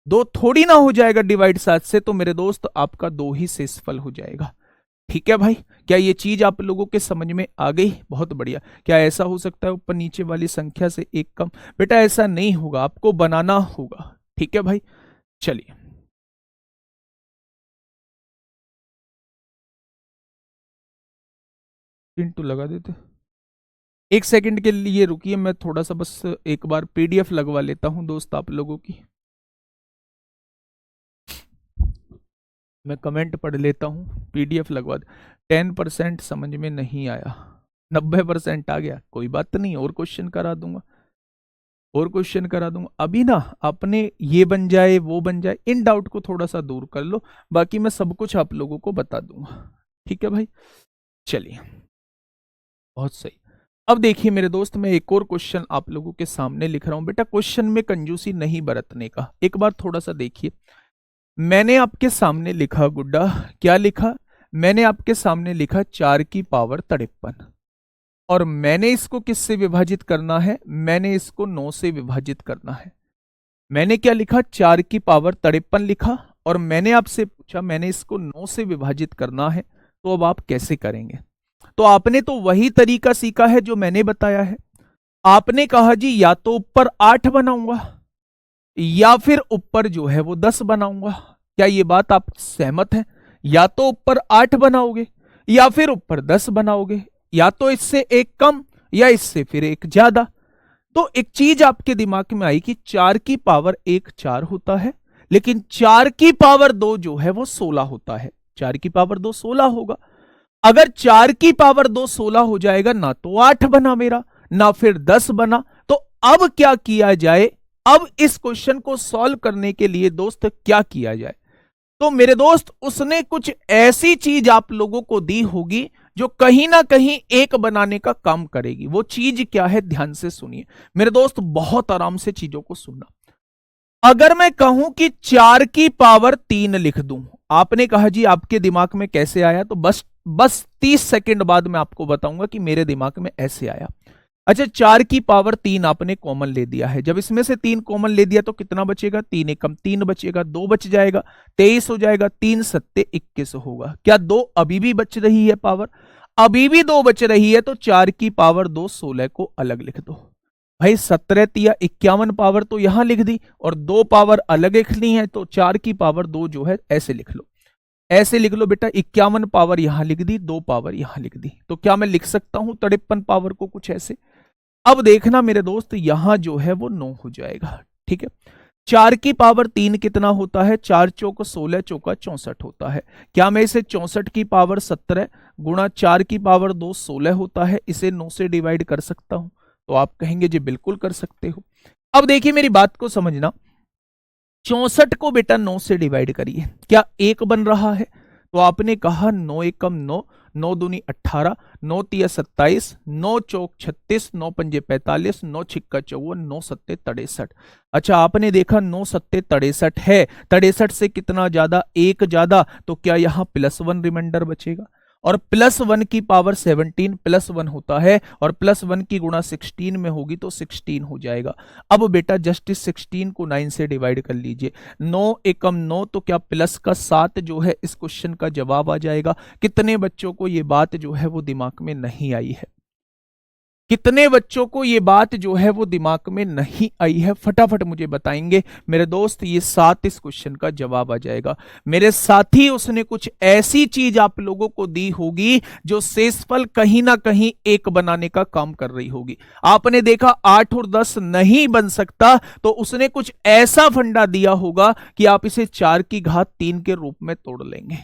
2 थोड़ी ना हो जाएगा डिवाइड 7 से, तो मेरे दोस्त आपका 2 ही शेषफल हो जाएगा। ठीक है भाई, क्या ये चीज आप लोगों के समझ में आ गई? बहुत बढ़िया। क्या ऐसा हो सकता है ऊपर नीचे वाली संख्या से 1 कम? बेटा ऐसा नहीं होगा, आपको बनाना होगा। ठीक है भाई, चलिए इंटू लगा देते। 1 सेकंड के लिए रुकिए, मैं थोड़ा सा बस एक बार पीडीएफ लगवा लेता हूं दोस्त आप लोगों की। मैं कमेंट पढ़ लेता हूं, पीडीएफ लगवा दे। 10% समझ में नहीं आया, 90% आ गया, कोई बात नहीं, और क्वेश्चन करा दूंगा, और क्वेश्चन करा दूंगा। अभी ना अपने ये बन जाए वो बन जाए, इन डाउट को थोड़ा सा दूर कर लो, बाकी मैं सब कुछ आप लोगों को बता दूंगा। ठीक है भाई, चलिए बहुत सही। अब देखिए मेरे दोस्त, मैं एक और क्वेश्चन आप लोगों के सामने लिख रहा हूं। बेटा क्वेश्चन में कंजूसी नहीं बरतने का, एक बार थोड़ा सा देखिए। मैंने आपके सामने लिखा गुड्डा, क्या लिखा? मैंने आपके सामने लिखा 4 की पावर 53, और मैंने इसको किससे विभाजित करना है? मैंने इसको 9 से विभाजित करना है। मैंने क्या लिखा? 4 की पावर 53 लिखा, और मैंने आपसे पूछा मैंने इसको 9 से विभाजित करना है, तो अब आप कैसे करेंगे? तो आपने तो वही तरीका सीखा है जो मैंने बताया है। आपने कहा जी या तो ऊपर 8 बनाऊंगा या फिर ऊपर जो है वो 10 बनाऊंगा। क्या ये बात आप सहमत हैं? या तो ऊपर 8 बनाओगे या फिर ऊपर 10 बनाओगे, या तो इससे एक कम या इससे फिर एक ज्यादा। तो एक चीज आपके दिमाग में आई कि 4 की पावर 1 4 होता है, लेकिन 4 की पावर 2 जो है वो 16 होता है। 4 की पावर 2 16 होगा। अगर 4 की पावर 2 16 हो जाएगा, ना तो 8 बना मेरा, ना फिर 10 बना। तो अब क्या किया जाए? अब इस क्वेश्चन को सॉल्व करने के लिए दोस्त क्या किया जाए? तो मेरे दोस्त उसने कुछ ऐसी चीज आप लोगों को दी होगी जो कहीं ना कहीं एक बनाने का काम करेगी। वो चीज क्या है? ध्यान से सुनिए मेरे दोस्त, बहुत आराम से चीजों को सुनना। अगर मैं कहूं कि 4 की पावर 3 लिख दूं, आपने कहा जी आपके दिमाग में कैसे आया? तो बस 30 सेकंड बाद मैं आपको बताऊंगा कि मेरे दिमाग में ऐसे आया। अच्छा, 4 की पावर 3 आपने कॉमन ले दिया है। जब इसमें से 3 कॉमन ले दिया तो कितना बचेगा? 3 एकम 3 बचेगा, 2 बच जाएगा, 23 हो जाएगा, 3 सत्ते 21 होगा। क्या 2 अभी भी बच रही है पावर? अभी भी 2 बच रही है, तो 4 की पावर 2 16 को अलग लिख दो भाई। 17 तिया 51 पावर तो यहां लिख दी, और 2 पावर अलग लिखनी है, तो 4 की पावर 2 जो है ऐसे लिख लो, ऐसे लिख लो बेटा। 51 पावर यहां लिख दी, 2 पावर यहां लिख दी। तो क्या मैं लिख सकता हूं 53 पावर को कुछ ऐसे? अब देखना मेरे दोस्त, यहां जो है वो 9 हो जाएगा। ठीक है, 4 की पावर 3 कितना होता है? 4 चौक 16, चौका 64 होता है। क्या मैं इसे 64 की पावर 17 गुणा 4 की पावर 2 16 होता है, इसे 9 से डिवाइड कर सकता हूं? तो आप कहेंगे जी बिल्कुल कर सकते हो। अब देखिए मेरी बात को समझना, 64 को बेटा 9 से डिवाइड करिए, क्या 1 बन रहा है? तो आपने कहा 9 एकम 9, 9 दूनी 18, 9 तिया 27, 9 चौक 36, 9 पंजे 45, 9 छिक्का 54, 9 सत्ते 63। अच्छा, आपने देखा 9 सत्ते 63 है, 63 से कितना ज्यादा? 1 ज्यादा, तो क्या यहां +1 रिमाइंडर बचेगा? और +1 की पावर 17 +1 होता है, और +1 की गुणा 16 में होगी तो 16 हो जाएगा। अब बेटा जस्ट इस 16 को 9 से डिवाइड कर लीजिए, 9 एकम 9, तो क्या प्लस का 7 जो है इस क्वेश्चन का जवाब आ जाएगा। कितने बच्चों को ये बात जो है वो दिमाग में नहीं आई है? कितने बच्चों को ये बात जो है वो दिमाग में नहीं आई है? फटाफट मुझे बताएंगे मेरे दोस्त। ये 7 इस क्वेश्चन का जवाब आ जाएगा। मेरे साथी उसने कुछ ऐसी चीज आप लोगों को दी होगी जो शेषफल कहीं ना कहीं एक बनाने का काम कर रही होगी। आपने देखा 8 और 10 नहीं बन सकता, तो उसने कुछ ऐसा फंडा दिया होगा कि आप इसे 4 की घात 3 के रूप में तोड़ लेंगे।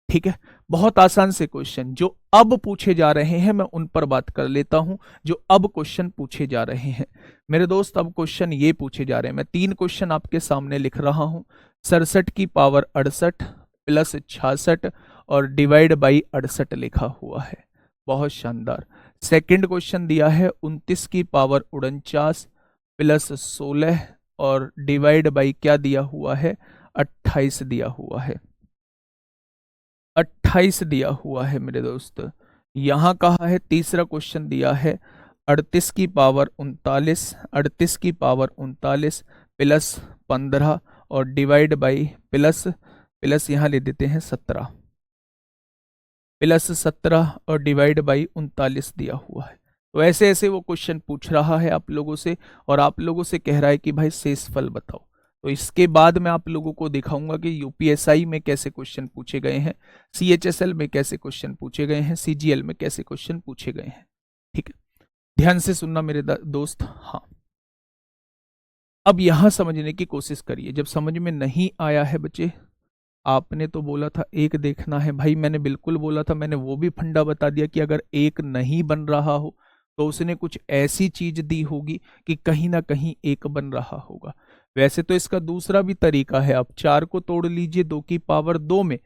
ठीक है, बहुत आसान से क्वेश्चन जो अब पूछे जा रहे हैं मैं उन पर बात कर लेता हूं। जो अब क्वेश्चन पूछे जा रहे हैं मेरे दोस्त, अब क्वेश्चन ये पूछे जा रहे हैं, मैं 3 क्वेश्चन आपके सामने लिख रहा हूं। 67 की पावर 68 +66 और डिवाइड बाई 68 लिखा हुआ है। बहुत शानदार। सेकंड क्वेश्चन दिया है 29 की पावर 49 प्लस 16 और डिवाइड बाई क्या दिया हुआ है, 28 दिया हुआ है, 28 दिया हुआ है मेरे दोस्त। यहां कहा है तीसरा क्वेश्चन दिया है 38 की पावर 39, 38 की पावर 39 प्लस 15 और डिवाइड बाई प्लस यहां ले देते हैं 17, प्लस 17 और डिवाइड बाई 39 दिया हुआ है। तो ऐसे ऐसे वो क्वेश्चन पूछ रहा है आप लोगों से, और आप लोगों से कह रहा है कि भाई शेषफल बताओ। तो इसके बाद मैं आप लोगों को दिखाऊंगा कि यूपीएसआई में कैसे क्वेश्चन पूछे गए हैं, सीएचएसएल में कैसे क्वेश्चन पूछे गए हैं, सीजीएल में कैसे क्वेश्चन पूछे गए हैं। ठीक है, ध्यान से सुनना मेरे दोस्त। हाँ, अब यहां समझने की कोशिश करिए। जब समझ में नहीं आया है बच्चे, आपने तो बोला था एक देखना है, भाई मैंने बिल्कुल बोला था, मैंने वो भी फंडा बता दिया कि अगर एक नहीं बन रहा हो तो उसने कुछ ऐसी चीज दी होगी कि कहीं ना कहीं एक बन रहा होगा। वैसे तो इसका दूसरा भी तरीका है, आप 4 को तोड़ लीजिए 2 की पावर 2 में,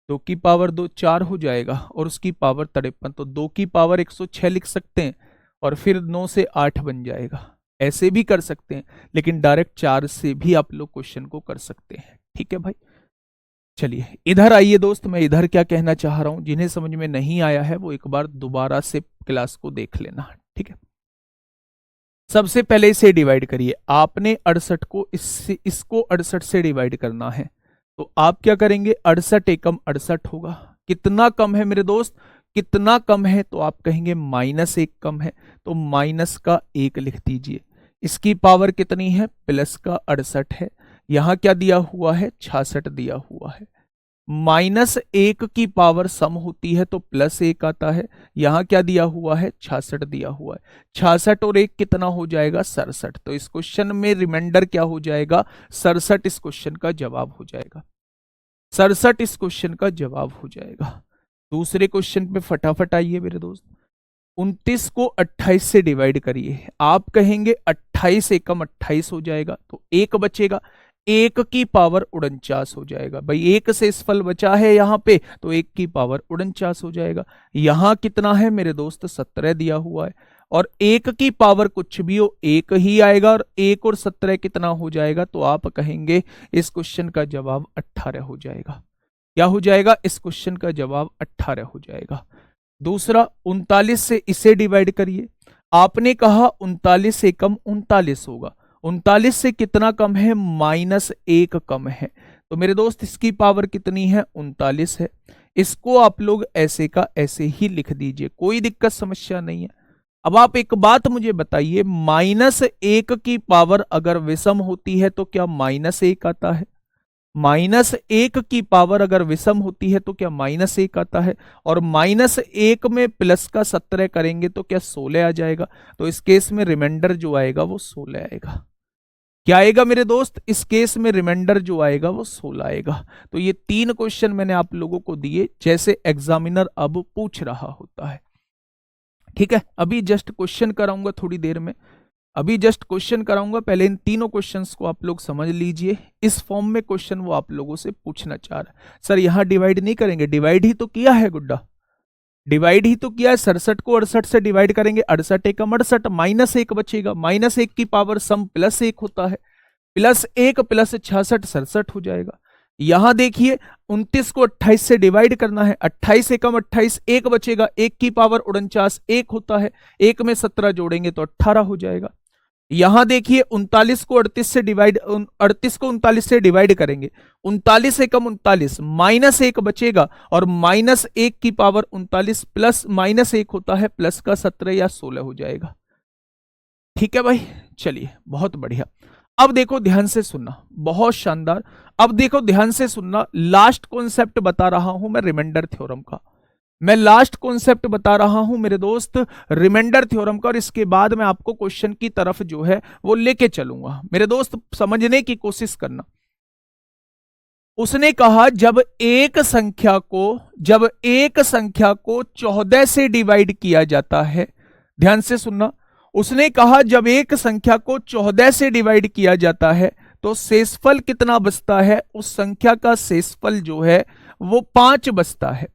2 की पावर 2 4 हो जाएगा और उसकी पावर 53, तो 2 की पावर 106 लिख सकते हैं और फिर 9 से 8 बन जाएगा। ऐसे भी कर सकते हैं, लेकिन डायरेक्ट 4 से भी आप लोग क्वेश्चन को कर सकते हैं। ठीक है भाई, चलिए इधर आइए दोस्त, मैं इधर क्या कहना चाह रहा हूं, जिन्हें समझ में नहीं आया है वो एक बार दोबारा से क्लास को देख लेना। ठीक है, सबसे पहले इसे डिवाइड करिए। आपने 68 को इसको 68 से डिवाइड करना है, तो आप क्या करेंगे, 68 एकम 68 होगा। कितना कम है मेरे दोस्त, कितना कम है, तो आप कहेंगे -1 कम है, तो माइनस का 1 लिख दीजिए। इसकी पावर कितनी है, प्लस का 68 है। यहां क्या दिया हुआ है, 66 दिया हुआ है। -1 की पावर सम होती है तो +1 आता है। यहां क्या दिया हुआ है, 66 दिया हुआ है। 66 और 1 कितना हो जाएगा, 67। तो इस क्वेश्चन में रिमाइंडर क्या हो जाएगा, 67 इस क्वेश्चन का जवाब हो जाएगा। 67 इस क्वेश्चन का जवाब हो जाएगा। दूसरे क्वेश्चन पे फटाफट आइए मेरे दोस्त। 29 को 28 से डिवाइड करिए। आप कहेंगे 28 एकम 28 हो जाएगा, तो 1 बचेगा, 1 की पावर 49 हो जाएगा। भाई 1 से इस फल बचा है यहां पे, तो 1 की पावर 49 हो जाएगा। यहां कितना है मेरे दोस्त, 17 दिया हुआ है, और 1 की पावर कुछ भी हो 1 ही आएगा, और 1 और 17 कितना हो जाएगा, तो आप कहेंगे इस क्वेश्चन का जवाब 18 हो जाएगा। क्या हो जाएगा, इस क्वेश्चन का जवाब 18 हो जाएगा। दूसरा, 39 से इसे डिवाइड करिए। आपने कहा 39 से कम 39 होगा, 39 से कितना कम है, -1 कम है। तो मेरे दोस्त इसकी पावर कितनी है, 39 है। इसको आप लोग ऐसे का ऐसे ही लिख दीजिए, कोई दिक्कत समस्या नहीं है। अब आप एक बात मुझे बताइए, -1 की पावर अगर विषम होती है तो क्या -1 आता है? -1 की पावर अगर विषम होती है तो क्या -1 आता है? और -1 में प्लस का 17 करेंगे तो क्या 16 आ जाएगा? तो इस केस में रिमाइंडर जो आएगा वो 16 आएगा। क्या आएगा मेरे दोस्त, इस केस में रिमाइंडर जो आएगा वो 16 आएगा। तो ये 3 क्वेश्चन मैंने आप लोगों को दिए जैसे एग्जामिनर अब पूछ रहा होता है। ठीक है, अभी जस्ट क्वेश्चन कराऊंगा थोड़ी देर में, अभी जस्ट क्वेश्चन कराऊंगा। पहले इन तीनों क्वेश्चंस को आप लोग समझ लीजिए। इस फॉर्म में क्वेश्चन वो आप लोगों से पूछना चाह रहा है। सर यहां डिवाइड नहीं करेंगे, डिवाइड ही तो किया है गुड्डा, डिवाइड ही तो किया है। 67 को 68 से डिवाइड करेंगे, 68 एकम 68, -1 बचेगा, -1 की पावर सम +1 होता है, +1 प्लस 66 67 हो जाएगा। यहां देखिए 29 को 28 से डिवाइड करना है, 28 एकम 28, 1 बचेगा, 1 की पावर 49 1 होता है, 1 में 17 जोड़ेंगे तो 18 हो जाएगा। यहां देखिए 39 को 38 से डिवाइड 38 को 39 से डिवाइड करेंगे, 39 एकम 39, -1 बचेगा, और -1 की पावर 39 प्लस -1 होता है, प्लस का 17 या 16 हो जाएगा। ठीक है भाई, चलिए बहुत बढ़िया। अब देखो ध्यान से सुनना, बहुत शानदार। अब देखो ध्यान से सुनना, लास्ट कॉन्सेप्ट बता रहा हूं मैं रिमाइंडर थ्योरम का, मैं लास्ट कॉन्सेप्ट बता रहा हूं मेरे दोस्त रिमाइंडर थ्योरम का, और इसके बाद मैं आपको क्वेश्चन की तरफ जो है वो लेके चलूंगा। मेरे दोस्त समझने की कोशिश करना। उसने कहा जब एक संख्या को 14 से डिवाइड किया जाता है, ध्यान से सुनना, उसने कहा जब एक संख्या को 14 से डिवाइड किया जाता है तो शेषफल कितना बचता है, उस संख्या का शेषफल जो है वो 5 बचता है।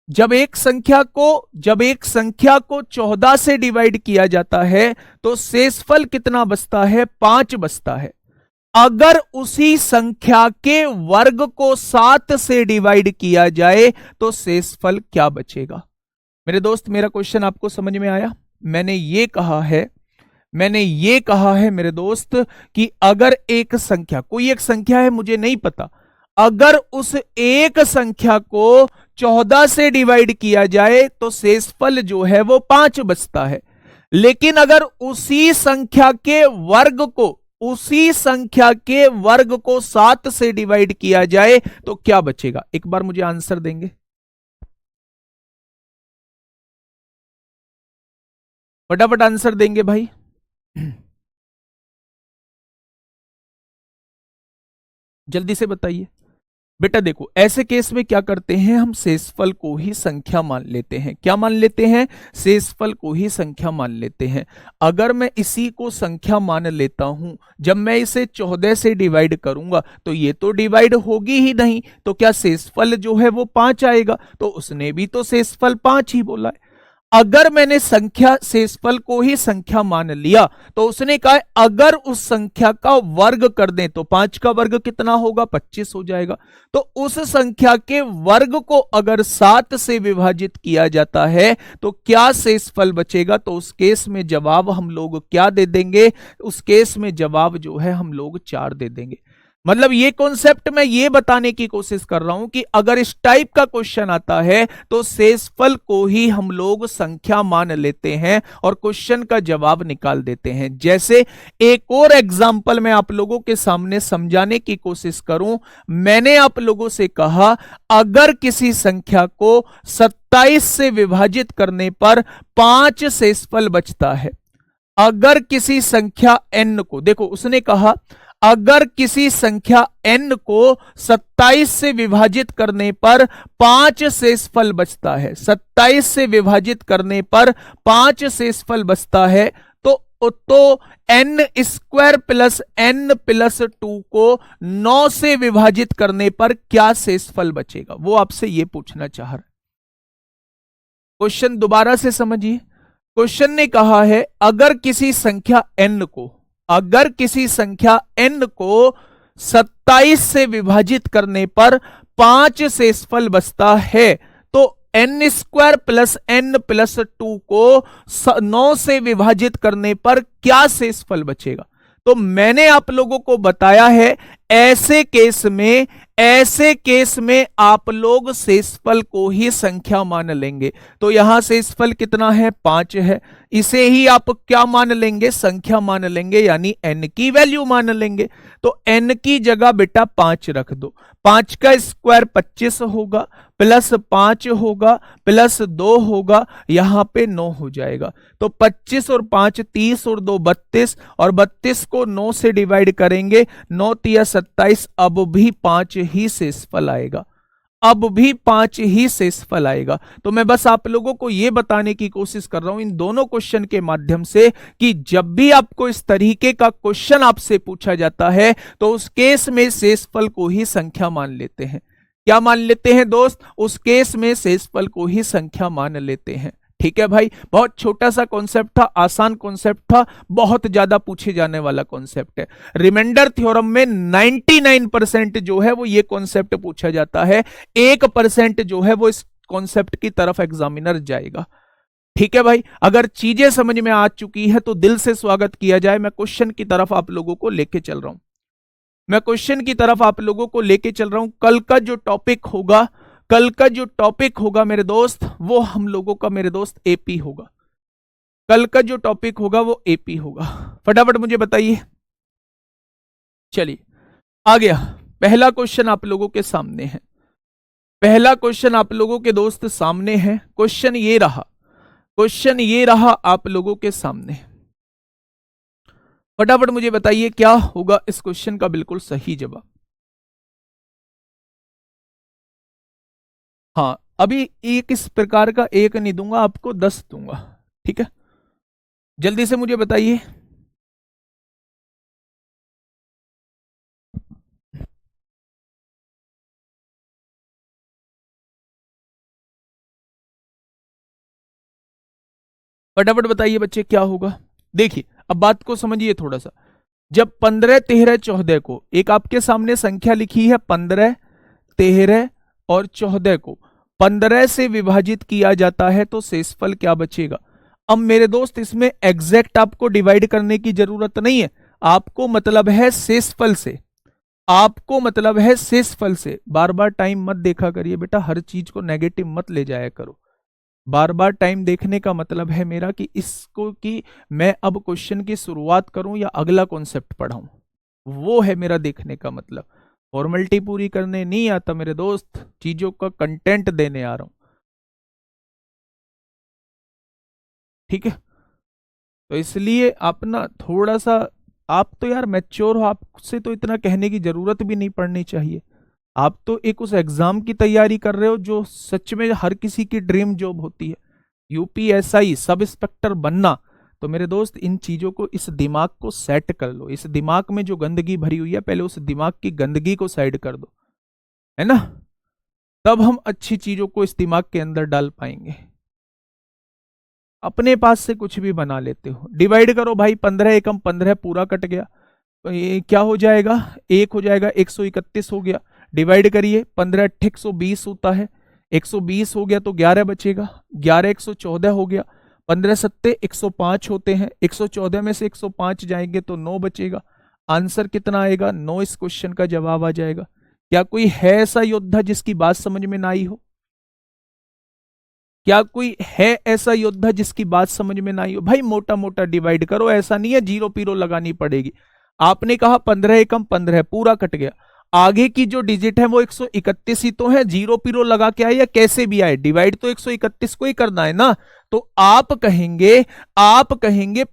जब एक संख्या को 14 से डिवाइड किया जाता है तो शेषफल कितना बचता है? 5 बचता है। अगर उसी संख्या के वर्ग को 7 से डिवाइड किया जाए तो शेषफल क्या बचेगा? मेरे दोस्त, मेरा क्वेश्चन आपको समझ में आया? मैंने ये कहा है मेरे दोस्त कि अगर एक संख्या, कोई एक संख्या है मुझे नहीं पता, अगर उस एक संख्या को 14 से डिवाइड किया जाए तो शेषफल जो है वो 5 बचता है। लेकिन अगर उसी संख्या के वर्ग को 7 से डिवाइड किया जाए तो क्या बचेगा? एक बार मुझे आंसर देंगे? फटाफट आंसर देंगे भाई। जल्दी से बताइए। बेटा देखो, ऐसे केस में क्या करते हैं, हम शेषफल को ही संख्या मान लेते हैं। क्या मान लेते हैं? शेषफल को ही संख्या मान लेते हैं। अगर मैं इसी को संख्या मान लेता हूं, जब मैं इसे 14 से डिवाइड करूंगा तो ये तो डिवाइड होगी ही नहीं, तो क्या शेषफल जो है वो 5 आएगा? तो उसने भी तो शेषफल 5 ही बोला है। अगर मैंने संख्या शेषफल को ही संख्या मान लिया तो उसने कहा अगर उस संख्या का वर्ग कर दें तो 5 का वर्ग कितना होगा? 25 हो जाएगा। तो उस संख्या के वर्ग को अगर 7 से विभाजित किया जाता है तो क्या शेषफल बचेगा? तो उस केस में जवाब हम लोग क्या दे देंगे? उस केस में जवाब जो है हम लोग 4 दे देंगे। मतलब ये कॉन्सेप्ट मैं ये बताने की कोशिश कर रहा हूं कि अगर इस टाइप का क्वेश्चन आता है तो शेषफल को ही हम लोग संख्या मान लेते हैं और क्वेश्चन का जवाब निकाल देते हैं। जैसे एक और एग्जांपल मैं आप लोगों के सामने समझाने की कोशिश करूं, मैंने आप लोगों से कहा अगर किसी संख्या को 27 से विभाजित करने पर 5 शेषफल बचता है। अगर किसी संख्या n को, देखो उसने कहा अगर किसी संख्या n को 27 से विभाजित करने पर 5 शेषफल बचता है, 27 से विभाजित करने पर 5 शेषफल बचता है, तो n square plus n plus 2 को 9 से विभाजित करने पर क्या शेषफल बचेगा? वो आपसे ये पूछना चाह रहा है। क्वेश्चन दोबारा से समझिए। क्वेश्चन ने कहा है अगर किसी संख्या n को 27 से विभाजित करने पर 5 शेषफल बचता है तो n square plus n plus 2 को 9 से विभाजित करने पर क्या शेषफल बचेगा? तो मैंने आप लोगों को बताया है ऐसे केस में आप लोग शेषफल को ही संख्या मान लेंगे। तो यहां शेषफल कितना है? 5 है। इसे ही आप क्या मान लेंगे? संख्या मान लेंगे, यानी n की वैल्यू मान लेंगे। तो n की जगह बेटा 5 रख दो। 5 का स्क्वायर 25 होगा, प्लस 5 होगा, प्लस 2 होगा, यहां पे 9 हो जाएगा। तो 25 और 5 30 और 2 32, और 32 को 9 से डिवाइड करेंगे, 9 तिया 27, अब भी 5 ही शेषफल आएगा। तो मैं बस आप लोगों को यह बताने की कोशिश कर रहा हूं इन दोनों क्वेश्चन के माध्यम से कि जब भी आपको इस तरीके का क्वेश्चन आपसे पूछा जाता है तो उस केस में शेषफल को ही संख्या मान लेते हैं। क्या मान लेते हैं दोस्त? उस केस में शेषफल को ही संख्या मान लेते हैं। ठीक है भाई, बहुत छोटा सा कॉन्सेप्ट था, आसान कॉन्सेप्ट था, बहुत ज्यादा पूछे जाने वाला कॉन्सेप्ट है। रिमाइंडर थ्योरम में 99% जो है वो ये कॉन्सेप्ट पूछा जाता है, 1% जो है वो इस कॉन्सेप्ट की तरफ एग्जामिनर जाएगा। ठीक है भाई, अगर चीजें समझ में आ चुकी है तो दिल से स्वागत किया जाए। मैं क्वेश्चन की तरफ आप लोगों को लेके चल रहा हूं कल का जो टॉपिक होगा मेरे दोस्त, वो हम लोगों का मेरे दोस्त एपी होगा। कल का जो टॉपिक होगा वो एपी होगा। फटाफट मुझे बताइए। चलिए आ गया। पहला क्वेश्चन आप लोगों के सामने है। क्वेश्चन ये रहा आप लोगों के सामने। फटाफट मुझे बताइए क्या होगा इस क्वेश्चन का बिल्कुल सही जवाब। हाँ, अभी एक इस प्रकार का एक नहीं दूंगा आपको, 10 दूंगा। ठीक है, जल्दी से मुझे बताइए। फटाफट बताइए बच्चे क्या होगा। देखिए अब बात को समझिए थोड़ा सा। जब 15, 13, 14 को, एक आपके सामने संख्या लिखी है 15, 13 और 14 को 15 से विभाजित किया जाता है तो शेषफल क्या बचेगा। अब मेरे दोस्त इसमें एग्जैक्ट आपको डिवाइड करने की जरूरत नहीं है, आपको मतलब है शेषफल से, आपको मतलब है शेषफल से। बार बार टाइम मत देखा करिए बेटा, हर चीज को नेगेटिव मत ले जाया करो। बार बार टाइम देखने का मतलब है मेरा कि इसको कि मैं अब क्वेश्चन की शुरुआत करूं या अगला कॉन्सेप्ट पढ़ाऊं, वो है मेरा देखने का मतलब। फॉर्मेलिटी पूरी करने नहीं आता मेरे दोस्त, चीजों का कंटेंट देने आ रहा हूं, ठीक है। तो इसलिए आप ना थोड़ा सा, आप तो यार मैच्योर हो, आपसे तो इतना कहने की जरूरत भी नहीं पड़नी चाहिए। आप तो एक उस एग्जाम की तैयारी कर रहे हो जो सच में हर किसी की ड्रीम जॉब होती है, यूपीएसआई सब इंस्पेक्टर बनना। तो मेरे दोस्त इन चीजों को, इस दिमाग को सेट कर लो। इस दिमाग में जो गंदगी भरी हुई है पहले उस दिमाग की गंदगी को साइड कर दो, है ना, तब हम अच्छी चीजों को इस दिमाग के अंदर डाल पाएंगे। अपने पास से कुछ भी बना लेते हो। डिवाइड करो भाई, 15 एकम 15 पूरा कट गया, तो ये क्या हो जाएगा, 1 हो जाएगा, 131 हो गया। डिवाइड करिए, 15 अट्ठे 120 होता है, 120 हो गया तो 11 बचेगा, 11 114 हो गया, 15 सत्ते 105 होते हैं, 114 में से 105 जाएंगे तो 9 बचेगा। आंसर कितना आएगा, 9 इस क्वेश्चन का जवाब आ जाएगा। क्या कोई है ऐसा योद्धा जिसकी बात समझ में ना आई हो? क्या कोई है ऐसा योद्धा जिसकी बात समझ में ना आई हो? भाई मोटा मोटा डिवाइड करो, ऐसा नहीं है जीरो पीरो लगानी पड़ेगी। आपने कहा 15 एकम 15 पूरा कट गया, आगे की जो डिजिट है वो 131 ही तो है, जीरो पीरो लगा के आए या कैसे भी आए, डिवाइड तो 131 को ही करना है ना। तो आप कहेंगे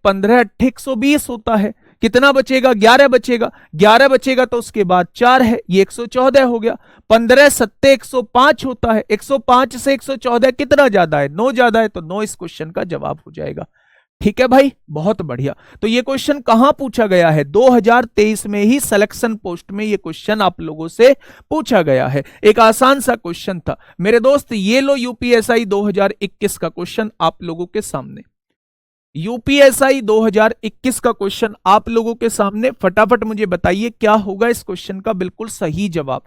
15 अट्ठे 120 होता है, कितना बचेगा, 11 बचेगा, 11 बचेगा तो उसके बाद 4 है, ये 114 हो गया। 15 सत्ते 105 होता है, 105 से 114 कितना ज्यादा है, 9 ज्यादा है, तो 9 इस क्वेश्चन का जवाब हो जाएगा। ठीक है भाई, बहुत बढ़िया। तो ये क्वेश्चन कहां पूछा गया है, 2023 में ही सिलेक्शन पोस्ट में ये क्वेश्चन आप लोगों से पूछा गया है। एक आसान सा क्वेश्चन था मेरे दोस्त। ये लो यूपीएसआई 2021 का क्वेश्चन आप लोगों के सामने, यूपीएसआई 2021 का क्वेश्चन आप लोगों के सामने। फटाफट मुझे बताइए क्या होगा इस क्वेश्चन का बिल्कुल सही जवाब।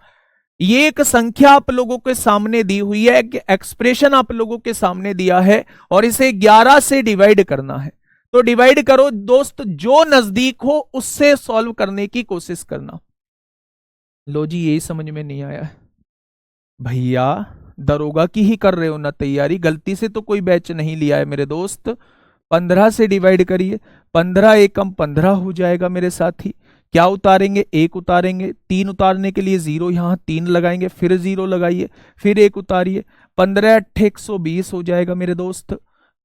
ये एक संख्या आप लोगों के सामने दी हुई है, एक एक्सप्रेशन आप लोगों के सामने दिया है और इसे 11 से डिवाइड करना है। तो डिवाइड करो दोस्त, जो नजदीक हो उससे सॉल्व करने की कोशिश करना। लो जी, यही समझ में नहीं आया भैया, दरोगा की ही कर रहे हो ना तैयारी, गलती से तो कोई बैच नहीं लिया है मेरे दोस्त। 15 से डिवाइड करिए, 15 एकम 15 हो जाएगा मेरे साथी। क्या उतारेंगे, 1 उतारेंगे, 3 उतारने के लिए 0 यहां 3 लगाएंगे, फिर 0 लगाइए, फिर 1 उतारिए, 15 अट्ठे 120 हो जाएगा मेरे दोस्त।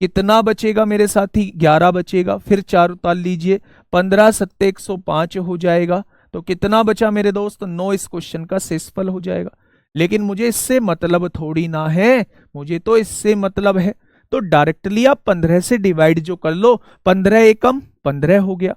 कितना बचेगा मेरे साथी, 11 बचेगा, फिर 4 उतार लीजिए, 15 सत्ते 105 हो जाएगा। तो कितना बचा मेरे दोस्त, 9 इस क्वेश्चन का शेषफल हो जाएगा। लेकिन मुझे इससे मतलब थोड़ी ना है, मुझे तो इससे मतलब है। तो डायरेक्टली आप 15 से डिवाइड जो कर लो, 15 एकम 15 हो गया।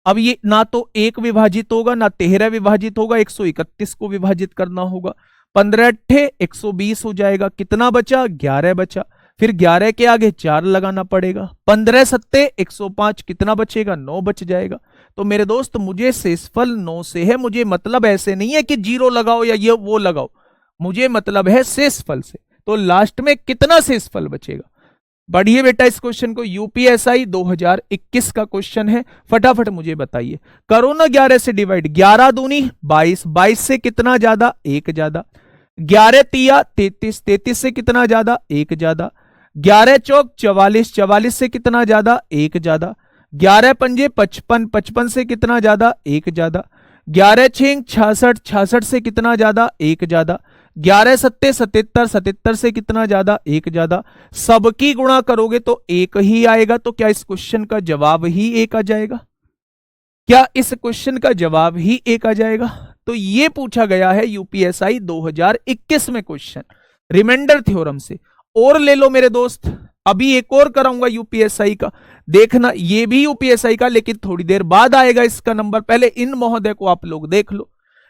अब ये ना तो 1 विभाजित होगा ना 13 विभाजित होगा, 131 को विभाजित करना होगा। 15 अट्ठे 120 हो जाएगा, कितना बचा, 11 बचा, फिर 11 के आगे 4 लगाना पड़ेगा, 15 सत्ते 105, कितना बचेगा, 9 बच जाएगा। तो मेरे दोस्त मुझे शेषफल 9 से है, मुझे मतलब ऐसे नहीं है कि 0 लगाओ या ये वो लगाओ, मुझे मतलब है शेषफल से। तो लास्ट में कितना शेषफल बचेगा। बढ़िए बेटा, इस क्वेश्चन को, यूपीएसआई 2021 का क्वेश्चन है, फटाफट मुझे बताइए। करो ना 11 से डिवाइड, 11 दूनी 22, 22 से कितना ज्यादा, 1 ज्यादा, 11 तिया 33, 33 से कितना ज्यादा, 1 ज्यादा, 11 चौक 44, 44 से कितना ज्यादा, 1 ज्यादा, 11 पंजे 55, 55 से कितना ज्यादा, 1 ज्यादा, 11 छेंग 66, 66 से कितना ज्यादा, 1 ज्यादा, 11 सत्ते 77, 77 से कितना ज्यादा, 1 ज्यादा। सबकी गुणा करोगे तो 1 ही आएगा। तो क्या इस क्वेश्चन का जवाब ही 1 आ जाएगा, क्या इस क्वेश्चन का जवाब ही 1 आ जाएगा। तो ये पूछा गया है यूपीएसआई 2021 में क्वेश्चन, रिमाइंडर थ्योरम से। और ले लो मेरे दोस्त, अभी एक और कराऊंगा यूपीएसआई का, देखना ये भी यूपीएसआई का, लेकिन थोड़ी देर बाद आएगा इसका नंबर, पहले इन महोदय को आप लोग देख लो।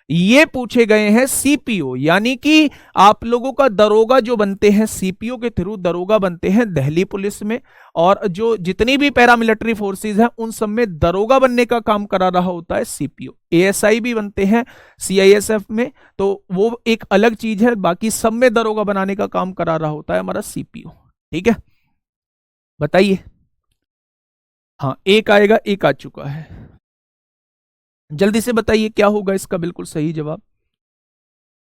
ये पूछे गए हैं सीपीओ, यानी कि आप लोगों का दरोगा जो बनते हैं सीपीओ के थ्रू दरोगा बनते हैं दिल्ली पुलिस में, और जो जितनी भी पैरामिलिट्री फोर्सेस हैं उन सब में दरोगा बनने का काम करा रहा होता है सीपीओ। एएसआई भी बनते हैं सीआईएसएफ में, तो वो एक अलग चीज है, बाकी सब में दरोगा बनाने का काम करा रहा होता है हमारा सीपीओ। ठीक है, बताइए। हाँ, एक आएगा, एक आ चुका है, जल्दी से बताइए क्या होगा इसका बिल्कुल सही जवाब।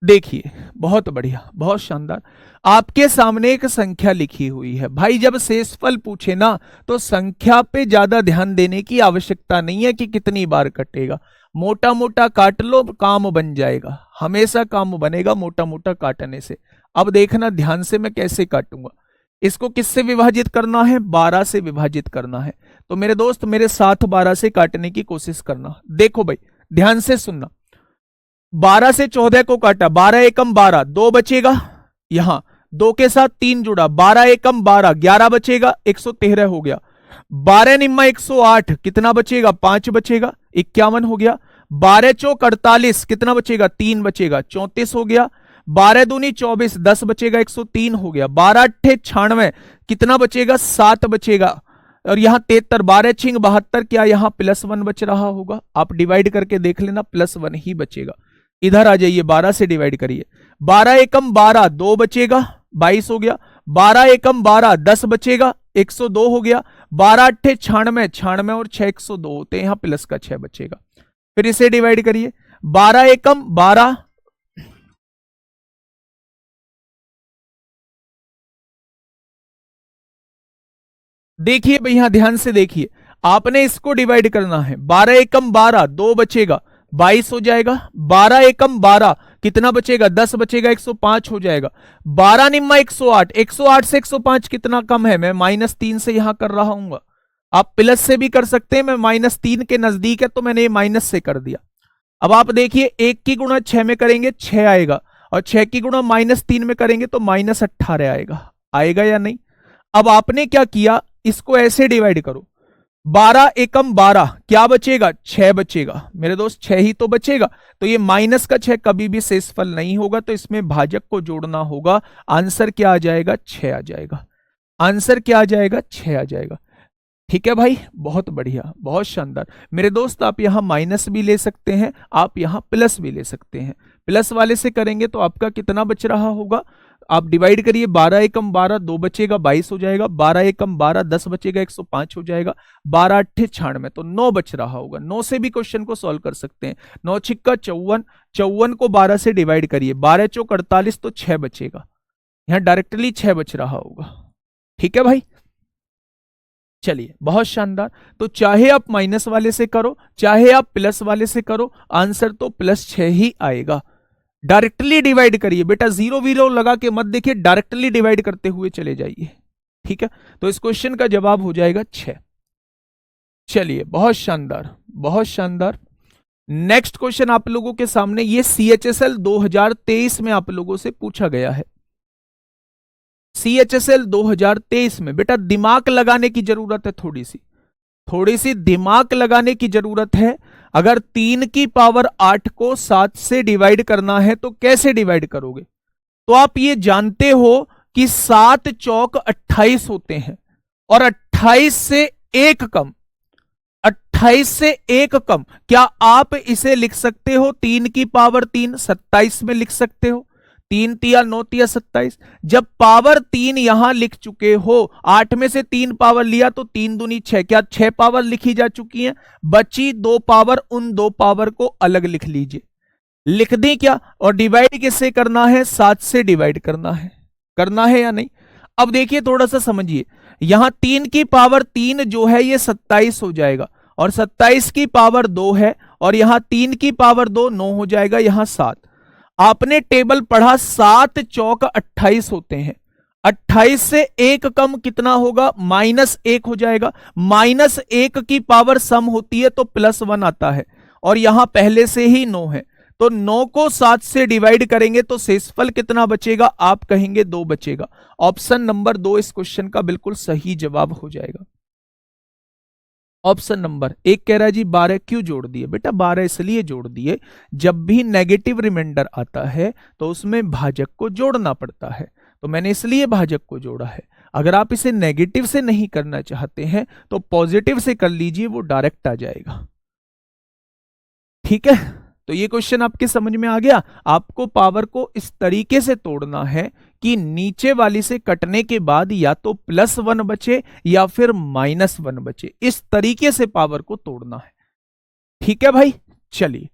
देखिए, बहुत बढ़िया, बहुत शानदार। आपके सामने एक संख्या लिखी हुई है भाई, जब शेषफल पूछे ना तो संख्या पे ज्यादा ध्यान देने की आवश्यकता नहीं है कि कितनी बार कटेगा, मोटा मोटा काट लो, काम बन जाएगा, हमेशा काम बनेगा मोटा मोटा काटने से। अब देखना ध्यान से मैं कैसे काटूंगा। इसको किससे विभाजित करना है? 12 से विभाजित करना है। तो मेरे दोस्त मेरे साथ 12 से काटने की कोशिश करना। देखो भाई, ध्यान से सुनना, 12 से 14 को काटा, 12 एकम 12, 2 बचेगा, यहां 2 के साथ 3 जुड़ा, 12 एकम 12, 11 बचेगा, 113 हो गया। 12 निम्मा 108, कितना बचेगा? 5 बचेगा, 51 हो गया। 12 चौक 48, कितना बचेगा? 3 बचेगा, 34 हो गया। 12 दूनी 24, 10 बचेगा, 103 हो गया। 12 अट्ठे 96, कितना बचेगा? 7 बचेगा। और यहां 73, 12 छिंग 72, क्या यहां +1 बच रहा होगा? आप डिवाइड करके देख लेना, +1 ही बचेगा। इधर आ जाइए, 12 से डिवाइड करिए। 12 एकम 12, 2 बचेगा, 22 हो गया। 12 एकम 12, 10 बचेगा, 102 हो गया। 12 अट्ठे 96, 96 और 6 102 होते हैं, यहां प्लस का 6 बचेगा। फिर इसे डिवाइड करिए, 12 एकम 12, देखिए भैया ध्यान से देखिए, आपने इसको डिवाइड करना है। 12 एकम 12, 2 बचेगा, 22 हो जाएगा। 12 एकम 12, कितना बचेगा? 10 बचेगा, 105 हो जाएगा। 12 निम्मा 108, 108 से 105 कितना कम है? मैं -3 से यहां कर रहा हूं, आप प्लस से भी कर सकते हैं, मैं -3 के नजदीक है तो मैंने ये माइनस से कर दिया। अब आप देखिए, 1 की गुणा 6 में करेंगे 6 आएगा, और 6 की गुणा -3 में करेंगे तो -18 आएगा। आएगा या नहीं? अब आपने क्या किया, इसको ऐसे डिवाइड करो, 12 एकम 12, क्या बचेगा? 6 बचेगा। मेरे दोस्त 6 ही तो बचेगा, तो ये माइनस का 6 कभी भी शेषफल नहीं होगा, तो इसमें भाजक को जोड़ना होगा। आंसर क्या आ जाएगा? 6 आ जाएगा। आंसर क्या आ जाएगा? 6 आ जाएगा। ठीक है भाई, बहुत बढ़िया, बहुत शानदार। मेरे दोस्त आप यहां माइनस भी ले सकते हैं, आप यहां प्लस भी ले सकते हैं। प्लस वाले से करेंगे तो आपका कितना बच रहा होगा? आप डिवाइड करिए, 12 एकम 12, 2 बचेगा, 22 हो जाएगा। 12 एकम 12, 10 बचेगा, 105 हो जाएगा। 12 अट्ठे 96, तो 9 बच रहा होगा। 9 से भी क्वेश्चन को सॉल्व कर सकते हैं। 9 छिक्का 54, 54 को 12 से डिवाइड करिए, 12 चौक 48, तो 6 बचेगा। यहां डायरेक्टली 6 बच रहा होगा। ठीक है भाई, चलिए बहुत शानदार। तो चाहे आप माइनस वाले से करो, चाहे आप प्लस वाले से करो, आंसर तो +6 ही आएगा। डायरेक्टली डिवाइड करिए बेटा, जीरो वीरो लगा के मत देखिए, डायरेक्टली डिवाइड करते हुए चले जाइए। ठीक है, तो इस क्वेश्चन का जवाब हो जाएगा 6। चलिए बहुत शानदार, बहुत शानदार। नेक्स्ट क्वेश्चन आप लोगों के सामने, ये CHSL 2023 में आप लोगों से पूछा गया है। CHSL 2023 में बेटा दिमाग लगाने की जरूरत है, थोड़ी सी दिमाग लगाने की जरूरत है। अगर 3 की पावर 8 को 7 से डिवाइड करना है तो कैसे डिवाइड करोगे? तो आप ये जानते हो कि 7 चौक 28 होते हैं, और 28 से 1 कम, 28 से 1 कम, क्या आप इसे लिख सकते हो 3 की पावर 3 27 में लिख सकते हो? 3 तिया 9 तिया 27। जब पावर 3 यहां लिख चुके हो, 8 में से 3 पावर लिया तो 3 दूनी 6, क्या 6 पावर लिखी जा चुकी है? बची 2 पावर, उन 2 पावर को अलग लिख लीजिए। लिख दें क्या? और डिवाइड किससे करना है? 7 से डिवाइड करना है या नहीं? अब देखिए थोड़ा सा समझिए, यहां 3 की पावर 3 जो है ये 27 हो जाएगा, और 27 की पावर 2 है, और यहां 3 की पावर 2 9 हो जाएगा, यहां 7। आपने टेबल पढ़ा, 7 चौक 28 होते हैं। 28 से 1 कम कितना होगा? -1 हो जाएगा। -1 की पावर सम होती है तो +1 आता है, और यहां पहले से ही 9 है, तो 9 को 7 से डिवाइड करेंगे तो शेषफल कितना बचेगा? आप कहेंगे 2 बचेगा। ऑप्शन नंबर 2 इस क्वेश्चन का बिल्कुल सही जवाब हो जाएगा। ऑप्शन नंबर एक कह रहा है जी 12 क्यों जोड़ दिए? बेटा 12 इसलिए जोड़ दिए, जब भी नेगेटिव रिमाइंडर आता है तो उसमें भाजक को जोड़ना पड़ता है, तो मैंने इसलिए भाजक को जोड़ा है। अगर आप इसे नेगेटिव से नहीं करना चाहते हैं तो पॉजिटिव से कर लीजिए, वो डायरेक्ट आ जाएगा। ठीक है, तो ये क्वेश्चन आपके समझ में आ गया। आपको पावर को इस तरीके से तोड़ना है कि नीचे वाली से कटने के बाद या तो +1 बचे या फिर -1 बचे, इस तरीके से पावर को तोड़ना है। ठीक है भाई, चलिए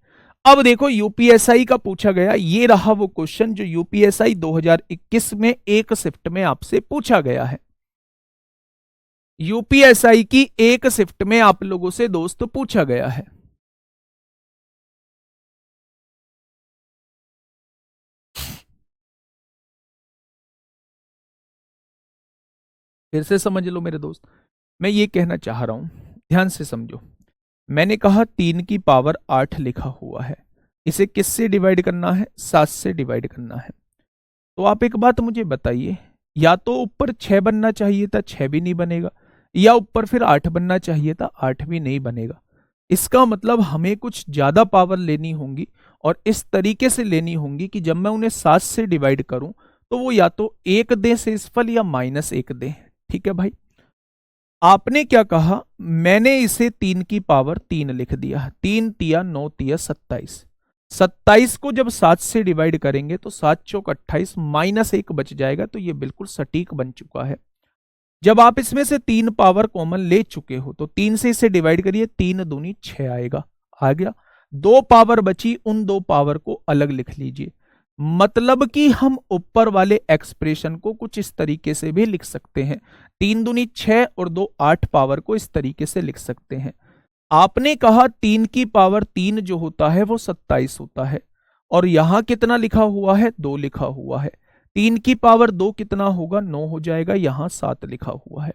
अब देखो यूपीएसआई का पूछा गया, ये रहा वो क्वेश्चन जो यूपीएसआई 2021 में एक शिफ्ट में आपसे पूछा गया है। यूपीएसआई की एक शिफ्ट में आप लोगों से दोस्त पूछा गया है। फिर से समझ लो मेरे दोस्त, मैं ये कहना चाह रहा हूं, ध्यान से समझो। मैंने कहा 3 की पावर 8 लिखा हुआ है, इसे किससे डिवाइड करना है? 7 से डिवाइड करना है। तो आप एक बात मुझे बताइए, या तो ऊपर 6 बनना चाहिए था, 6 भी नहीं बनेगा, या ऊपर फिर 8 बनना चाहिए था, 8 भी नहीं बनेगा। इसका मतलब हमें कुछ ज्यादा पावर लेनी होंगी और इस तरीके से लेनी होंगी कि जब मैं उन्हें 7 से डिवाइड करूं तो वो या तो 1 दे शेषफल या -1 दे। ठीक है भाई, आपने क्या कहा? मैंने इसे 3 की पावर 3 लिख दिया, 3 तिया 9 तिया 27। 27 को जब 7 से डिवाइड करेंगे तो 7 चौक 28, -1 बच जाएगा, तो ये बिल्कुल सटीक बन चुका है। जब आप इसमें से 3 पावर कॉमन ले चुके हो तो 3 से इसे डिवाइड करिए, 3 दूनी 6 आएगा, आ गया। 2 पावर बची, उन 2 पावर को अलग लिख लीजिए। मतलब कि हम ऊपर वाले एक्सप्रेशन को कुछ इस तरीके से भी लिख सकते हैं, 3 दूनी 6 और 2 8 पावर को इस तरीके से लिख सकते हैं। आपने कहा 3 की पावर 3 जो होता है वो 27 होता है, और यहां कितना लिखा हुआ है? 2 लिखा हुआ है। 3 की पावर 2 कितना होगा? 9 हो जाएगा, यहां 7 लिखा हुआ है।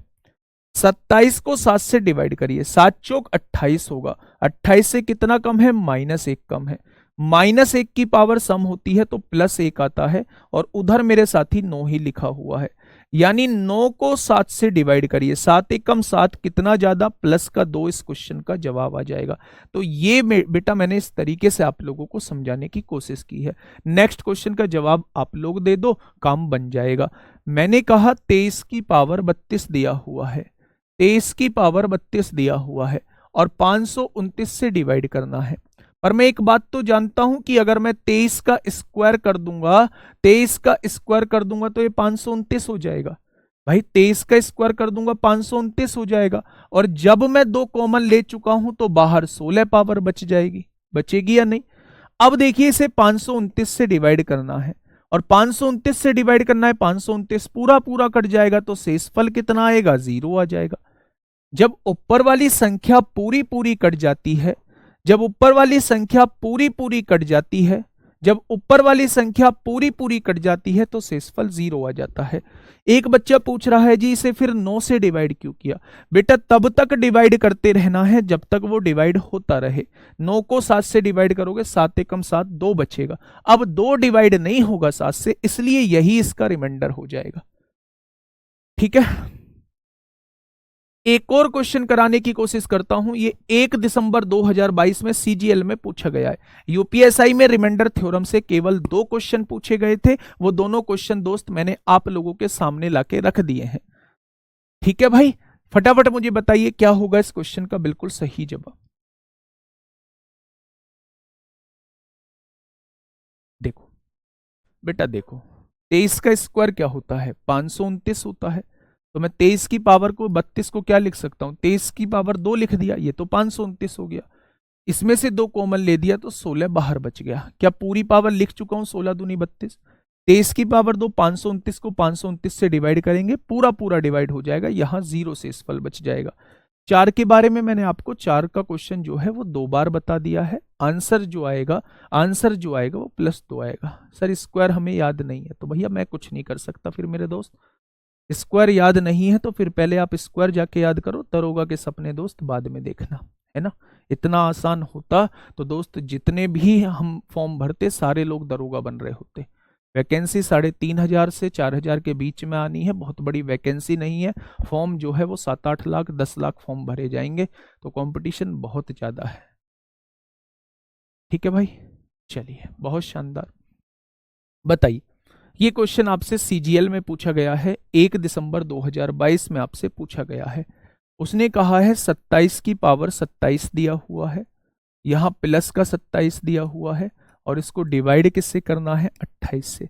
27 को 7 से डिवाइड करिए, 7 चौक 28 होगा, 28 से कितना कम है? -1 कम है। -1 की पावर सम होती है तो +1 आता है, और उधर मेरे साथी 9 ही लिखा हुआ है, यानी 9 को 7 से डिवाइड करिए, 7 एकम 7, कितना ज्यादा? +2, इस क्वेश्चन का जवाब आ जाएगा। तो ये बेटा मैंने इस तरीके से आप लोगों को समझाने की कोशिश की है। नेक्स्ट क्वेश्चन का जवाब आप लोग दे दो, काम बन जाएगा। मैंने कहा 23 की पावर 32 दिया हुआ है, 23 की पावर 32 दिया हुआ है और 529 से डिवाइड करना है। पर मैं एक बात तो जानता हूं कि अगर मैं 23 का स्क्वायर कर दूंगा, 23 का स्क्वायर कर दूंगा तो ये 529 हो जाएगा। भाई 23 का स्क्वायर कर दूंगा 529 हो जाएगा, और जब मैं 2 कॉमन ले चुका हूं तो बाहर 16 पावर बच जाएगी, बचेगी या नहीं? अब देखिए इसे 529 से डिवाइड करना है, और 529 से डिवाइड करना है, 529 पूरा पूरा कट जाएगा तो शेषफल कितना आएगा? 0 आ जाएगा। जब ऊपर वाली संख्या पूरी पूरी कट जाती है, जब ऊपर वाली संख्या पूरी पूरी कट जाती है, जब ऊपर वाली संख्या पूरी पूरी कट जाती है तो शेषफल 0 आ जाता है। एक बच्चा पूछ रहा है जी इसे फिर 9 से डिवाइड क्यों किया? बेटा तब तक डिवाइड करते रहना है जब तक वो डिवाइड होता रहे। 9 को 7 से डिवाइड करोगे, 7 एकम 7, 2 बचेगा। अब 2 डिवाइड नहीं होगा 7 से, इसलिए यही इसका रिमाइंडर हो जाएगा। ठीक है, एक और क्वेश्चन कराने की कोशिश करता हूं। ये 1 दिसंबर 2022 में सीजीएल में पूछा गया है। यूपीएसआई में रिमाइंडर थ्योरम से केवल 2 क्वेश्चन पूछे गए थे, वो दोनों क्वेश्चन दोस्त मैंने आप लोगों के सामने लाके रख दिए हैं। ठीक है भाई, फटाफट मुझे बताइए क्या होगा इस क्वेश्चन का बिल्कुल सही जवाब। देखो बेटा, देखो 23 का स्क्वायर क्या होता है? 529 होता है। तो मैं 23 की पावर को 32 को क्या लिख सकता हूं? 23 की पावर 2 लिख दिया, ये तो 529 हो गया। इसमें से 2 कॉमन ले दिया तो 16 बाहर बच गया। क्या पूरी पावर लिख चुका हूं? 16 दूनी 32। 23 की पावर 2, 529 को 529 से डिवाइड करेंगे, पूरा पूरा डिवाइड हो जाएगा, यहां 0 से शेषफल बच जाएगा। 4 के बारे में मैंने आपको 4 का क्वेश्चन जो है वो 2 बार बता दिया है। आंसर जो आएगा वो +2 आएगा। सर स्क्वायर हमें याद नहीं है, तो भैया मैं कुछ नहीं कर सकता फिर मेरे दोस्त। स्क्वायर याद नहीं है तो फिर पहले आप स्क्वायर जाके याद करो, दरोगा के सपने दोस्त बाद में देखना, है ना। इतना आसान होता तो दोस्त जितने भी हम फॉर्म भरते सारे लोग दरोगा बन रहे होते। वैकेंसी 3,500 से 4,000 के बीच में आनी है, बहुत बड़ी वैकेंसी नहीं है। फॉर्म जो है वो 7-8 लाख 10 लाख फॉर्म भरे जाएंगे, तो कंपटीशन बहुत ज़्यादा है। ठीक है भाई, चलिए बहुत शानदार। बताइए, ये क्वेश्चन आपसे सीजीएल में पूछा गया है, 1 दिसंबर 2022 में आपसे पूछा गया है। उसने कहा है 27 की पावर 27 दिया हुआ है, यहाँ प्लस का 27 दिया हुआ है, और इसको डिवाइड किससे करना है? 28 से।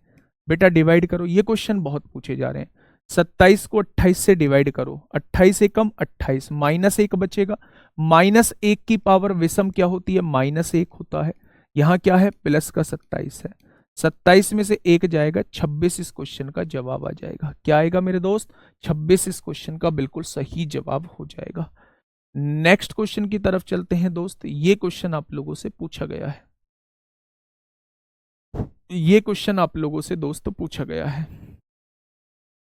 बेटा डिवाइड करो, ये क्वेश्चन बहुत पूछे जा रहे हैं। 27 को 28 से डिवाइड करो, 28 से कम 28, -1 बचेगा। -1 की पावर विषम क्या होती है? -1 होता है। यहाँ क्या है? प्लस का 27 है। 27 में से 1 जाएगा, 26 इस क्वेश्चन का जवाब आ जाएगा। क्या आएगा मेरे दोस्त? 26 इस क्वेश्चन का बिल्कुल सही जवाब हो जाएगा। नेक्स्ट क्वेश्चन की तरफ चलते हैं दोस्त। ये क्वेश्चन आप लोगों से पूछा गया है, ये क्वेश्चन आप लोगों से दोस्त पूछा गया है।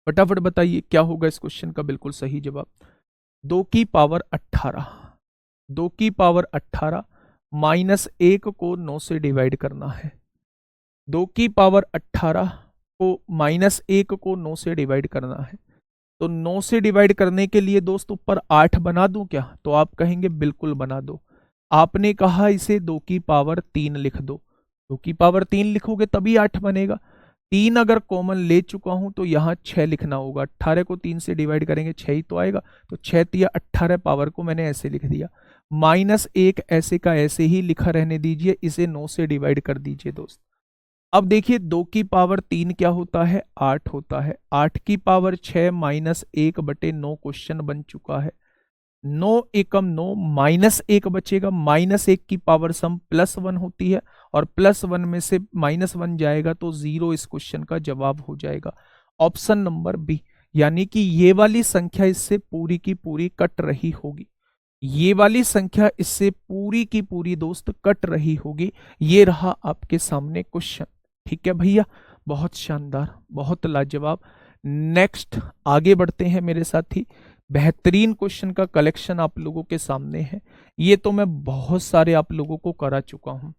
फटाफट बताइए क्या होगा इस क्वेश्चन का बिल्कुल सही जवाब। 2 की पावर 18, 2 की पावर 18 -1 को 9 से डिवाइड करना है। 2 की पावर 18 को -1 को 9 से डिवाइड करना है। तो 9 से डिवाइड करने के लिए दोस्त ऊपर 8 बना दूं क्या? तो आप कहेंगे बिल्कुल बना दो। आपने कहा इसे 2 की पावर 3 लिख दो, 2 की पावर 3 लिखोगे तभी 8 बनेगा। 3 अगर कॉमन ले चुका हूं तो यहाँ 6 लिखना होगा। 18 को 3 से डिवाइड करेंगे 6 ही तो आएगा, तो 6 तिया 18 पावर को मैंने ऐसे लिख दिया। -1 ऐसे का ऐसे ही लिखा रहने दीजिए, इसे 9 से डिवाइड कर दीजिए दोस्त। अब देखिए 2 की पावर 3 क्या होता है? 8 होता है। 8 की पावर 6 -1/9 क्वेश्चन बन चुका है। 9 एकम 9, -1 बचेगा। -1 की पावर सम +1 होती है, और +1 में से -1 जाएगा तो 0 इस क्वेश्चन का जवाब हो जाएगा। ऑप्शन नंबर बी, यानी कि ये वाली संख्या इससे पूरी की पूरी कट रही होगी। ये वाली संख्या इससे पूरी की पूरी दोस्त कट रही होगी। ये रहा आपके सामने क्वेश्चन। ठीक है भैया, बहुत शानदार, बहुत लाजवाब। नेक्स्ट आगे बढ़ते हैं मेरे साथी। बेहतरीन क्वेश्चन का कलेक्शन आप लोगों के सामने है। ये तो मैं बहुत सारे आप लोगों को करा चुका हूं,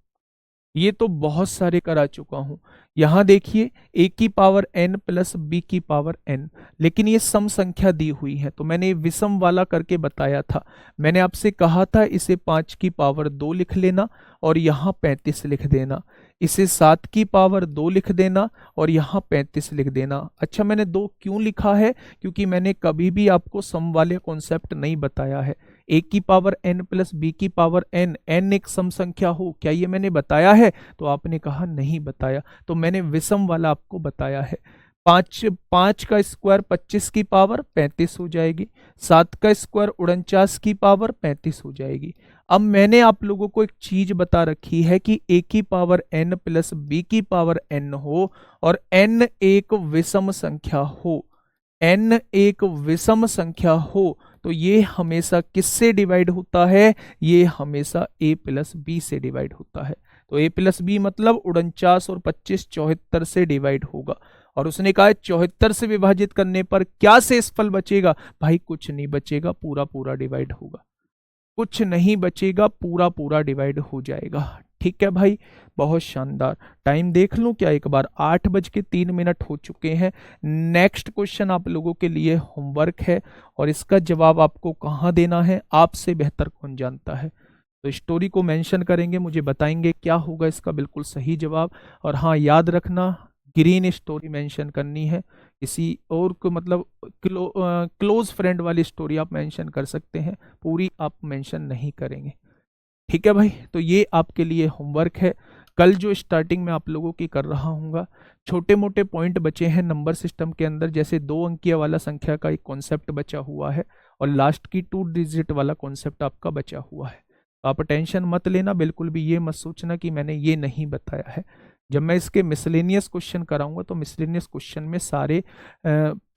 ये तो बहुत सारे करा चुका हूं। यहां देखिए a की पावर n प्लस b की पावर n, लेकिन ये सम संख्या दी हुई है, तो मैंने विषम वाला करके बताया था। मैंने आपसे कहा था इसे 5 की पावर 2 लिख लेना और यहाँ 35 लिख देना, इसे 7 की पावर 2 लिख देना और यहाँ 35 लिख देना। अच्छा, मैंने 2 क्यों लिखा है? क्योंकि मैंने कभी भी आपको सम वाले कॉन्सेप्ट नहीं बताया है। a की पावर n प्लस b की पावर n, n एक सम संख्या हो, क्या ये मैंने बताया है? तो आपने कहा नहीं बताया, तो मैंने विषम वाला आपको बताया है। 5 का स्क्वायर 25 की पावर 35 हो जाएगी, 7 का स्क्वायर 49 की पावर 35 हो जाएगी। अब मैंने आप लोगों को एक चीज बता रखी है कि a की पावर n प्लस b की पावर n हो और n एक विषम संख्या हो, n एक विषम संख्या हो, तो ये हमेशा किससे डिवाइड होता है? ये हमेशा a प्लस बी से डिवाइड होता है। तो a प्लस बी मतलब 49 और 25 74 से डिवाइड होगा। और उसने कहा 74 से विभाजित करने पर क्या शेषफल बचेगा? भाई कुछ नहीं बचेगा, पूरा पूरा डिवाइड होगा। कुछ नहीं बचेगा, पूरा पूरा डिवाइड हो जाएगा। ठीक है भाई, बहुत शानदार। टाइम देख लूं क्या एक बार? 8:03 हो चुके हैं। नेक्स्ट क्वेश्चन आप लोगों के लिए होमवर्क है और इसका जवाब आपको कहाँ देना है, आपसे बेहतर कौन जानता है। तो स्टोरी को मेंशन करेंगे, मुझे बताएंगे क्या होगा इसका बिल्कुल सही जवाब। और हाँ, याद रखना ग्रीन स्टोरी मेंशन करनी है, किसी और को मतलब क्लोज फ्रेंड वाली स्टोरी आप मेंशन कर सकते हैं, पूरी आप मेंशन नहीं करेंगे। ठीक है भाई, तो ये आपके लिए होमवर्क है। कल जो स्टार्टिंग में आप लोगों की कर रहा हूँगा, छोटे मोटे पॉइंट बचे हैं नंबर सिस्टम के अंदर, जैसे 2 अंकीय वाला संख्या का एक कॉन्सेप्ट बचा हुआ है और लास्ट की 2 डिजिट वाला कॉन्सेप्ट आपका बचा हुआ है। तो आप टेंशन मत लेना, बिल्कुल भी ये मत सोचना कि मैंने ये नहीं बताया है। जब मैं इसके मिसलेनियस क्वेश्चन कराऊंगा तो मिसलेनियस क्वेश्चन में सारे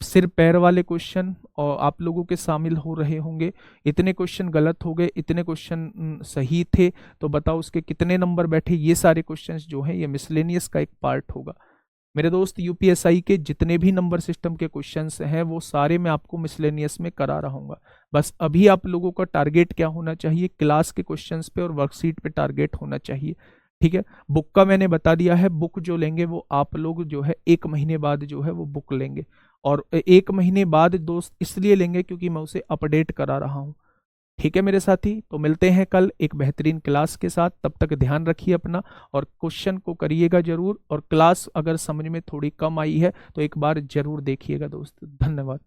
सिर पैर वाले क्वेश्चन और आप लोगों के शामिल हो रहे होंगे। इतने क्वेश्चन गलत हो गए, इतने क्वेश्चन सही थे, तो बताओ उसके कितने नंबर बैठे। ये सारे क्वेश्चंस जो हैं ये मिसलेनियस का एक पार्ट होगा। मेरे दोस्त, यूपीएसआई के जितने भी नंबर सिस्टम के क्वेश्चंस हैं वो सारे मैं आपको मिसलेनियस में करा रहा हूँ। बस अभी आप लोगों का टारगेट क्या होना चाहिए? क्लास के क्वेश्चंस पे और वर्कशीट पे टारगेट होना चाहिए। ठीक है, बुक का मैंने बता दिया है, बुक जो लेंगे वो आप लोग जो है 1 महीने बाद जो है वो बुक लेंगे। और 1 महीने बाद दोस्त इसलिए लेंगे क्योंकि मैं उसे अपडेट करा रहा हूँ। ठीक है मेरे साथी, तो मिलते हैं कल एक बेहतरीन क्लास के साथ। तब तक ध्यान रखिए अपना और क्वेश्चन को करिएगा जरूर, और क्लास अगर समझ में थोड़ी कम आई है तो एक बार जरूर देखिएगा दोस्त। धन्यवाद।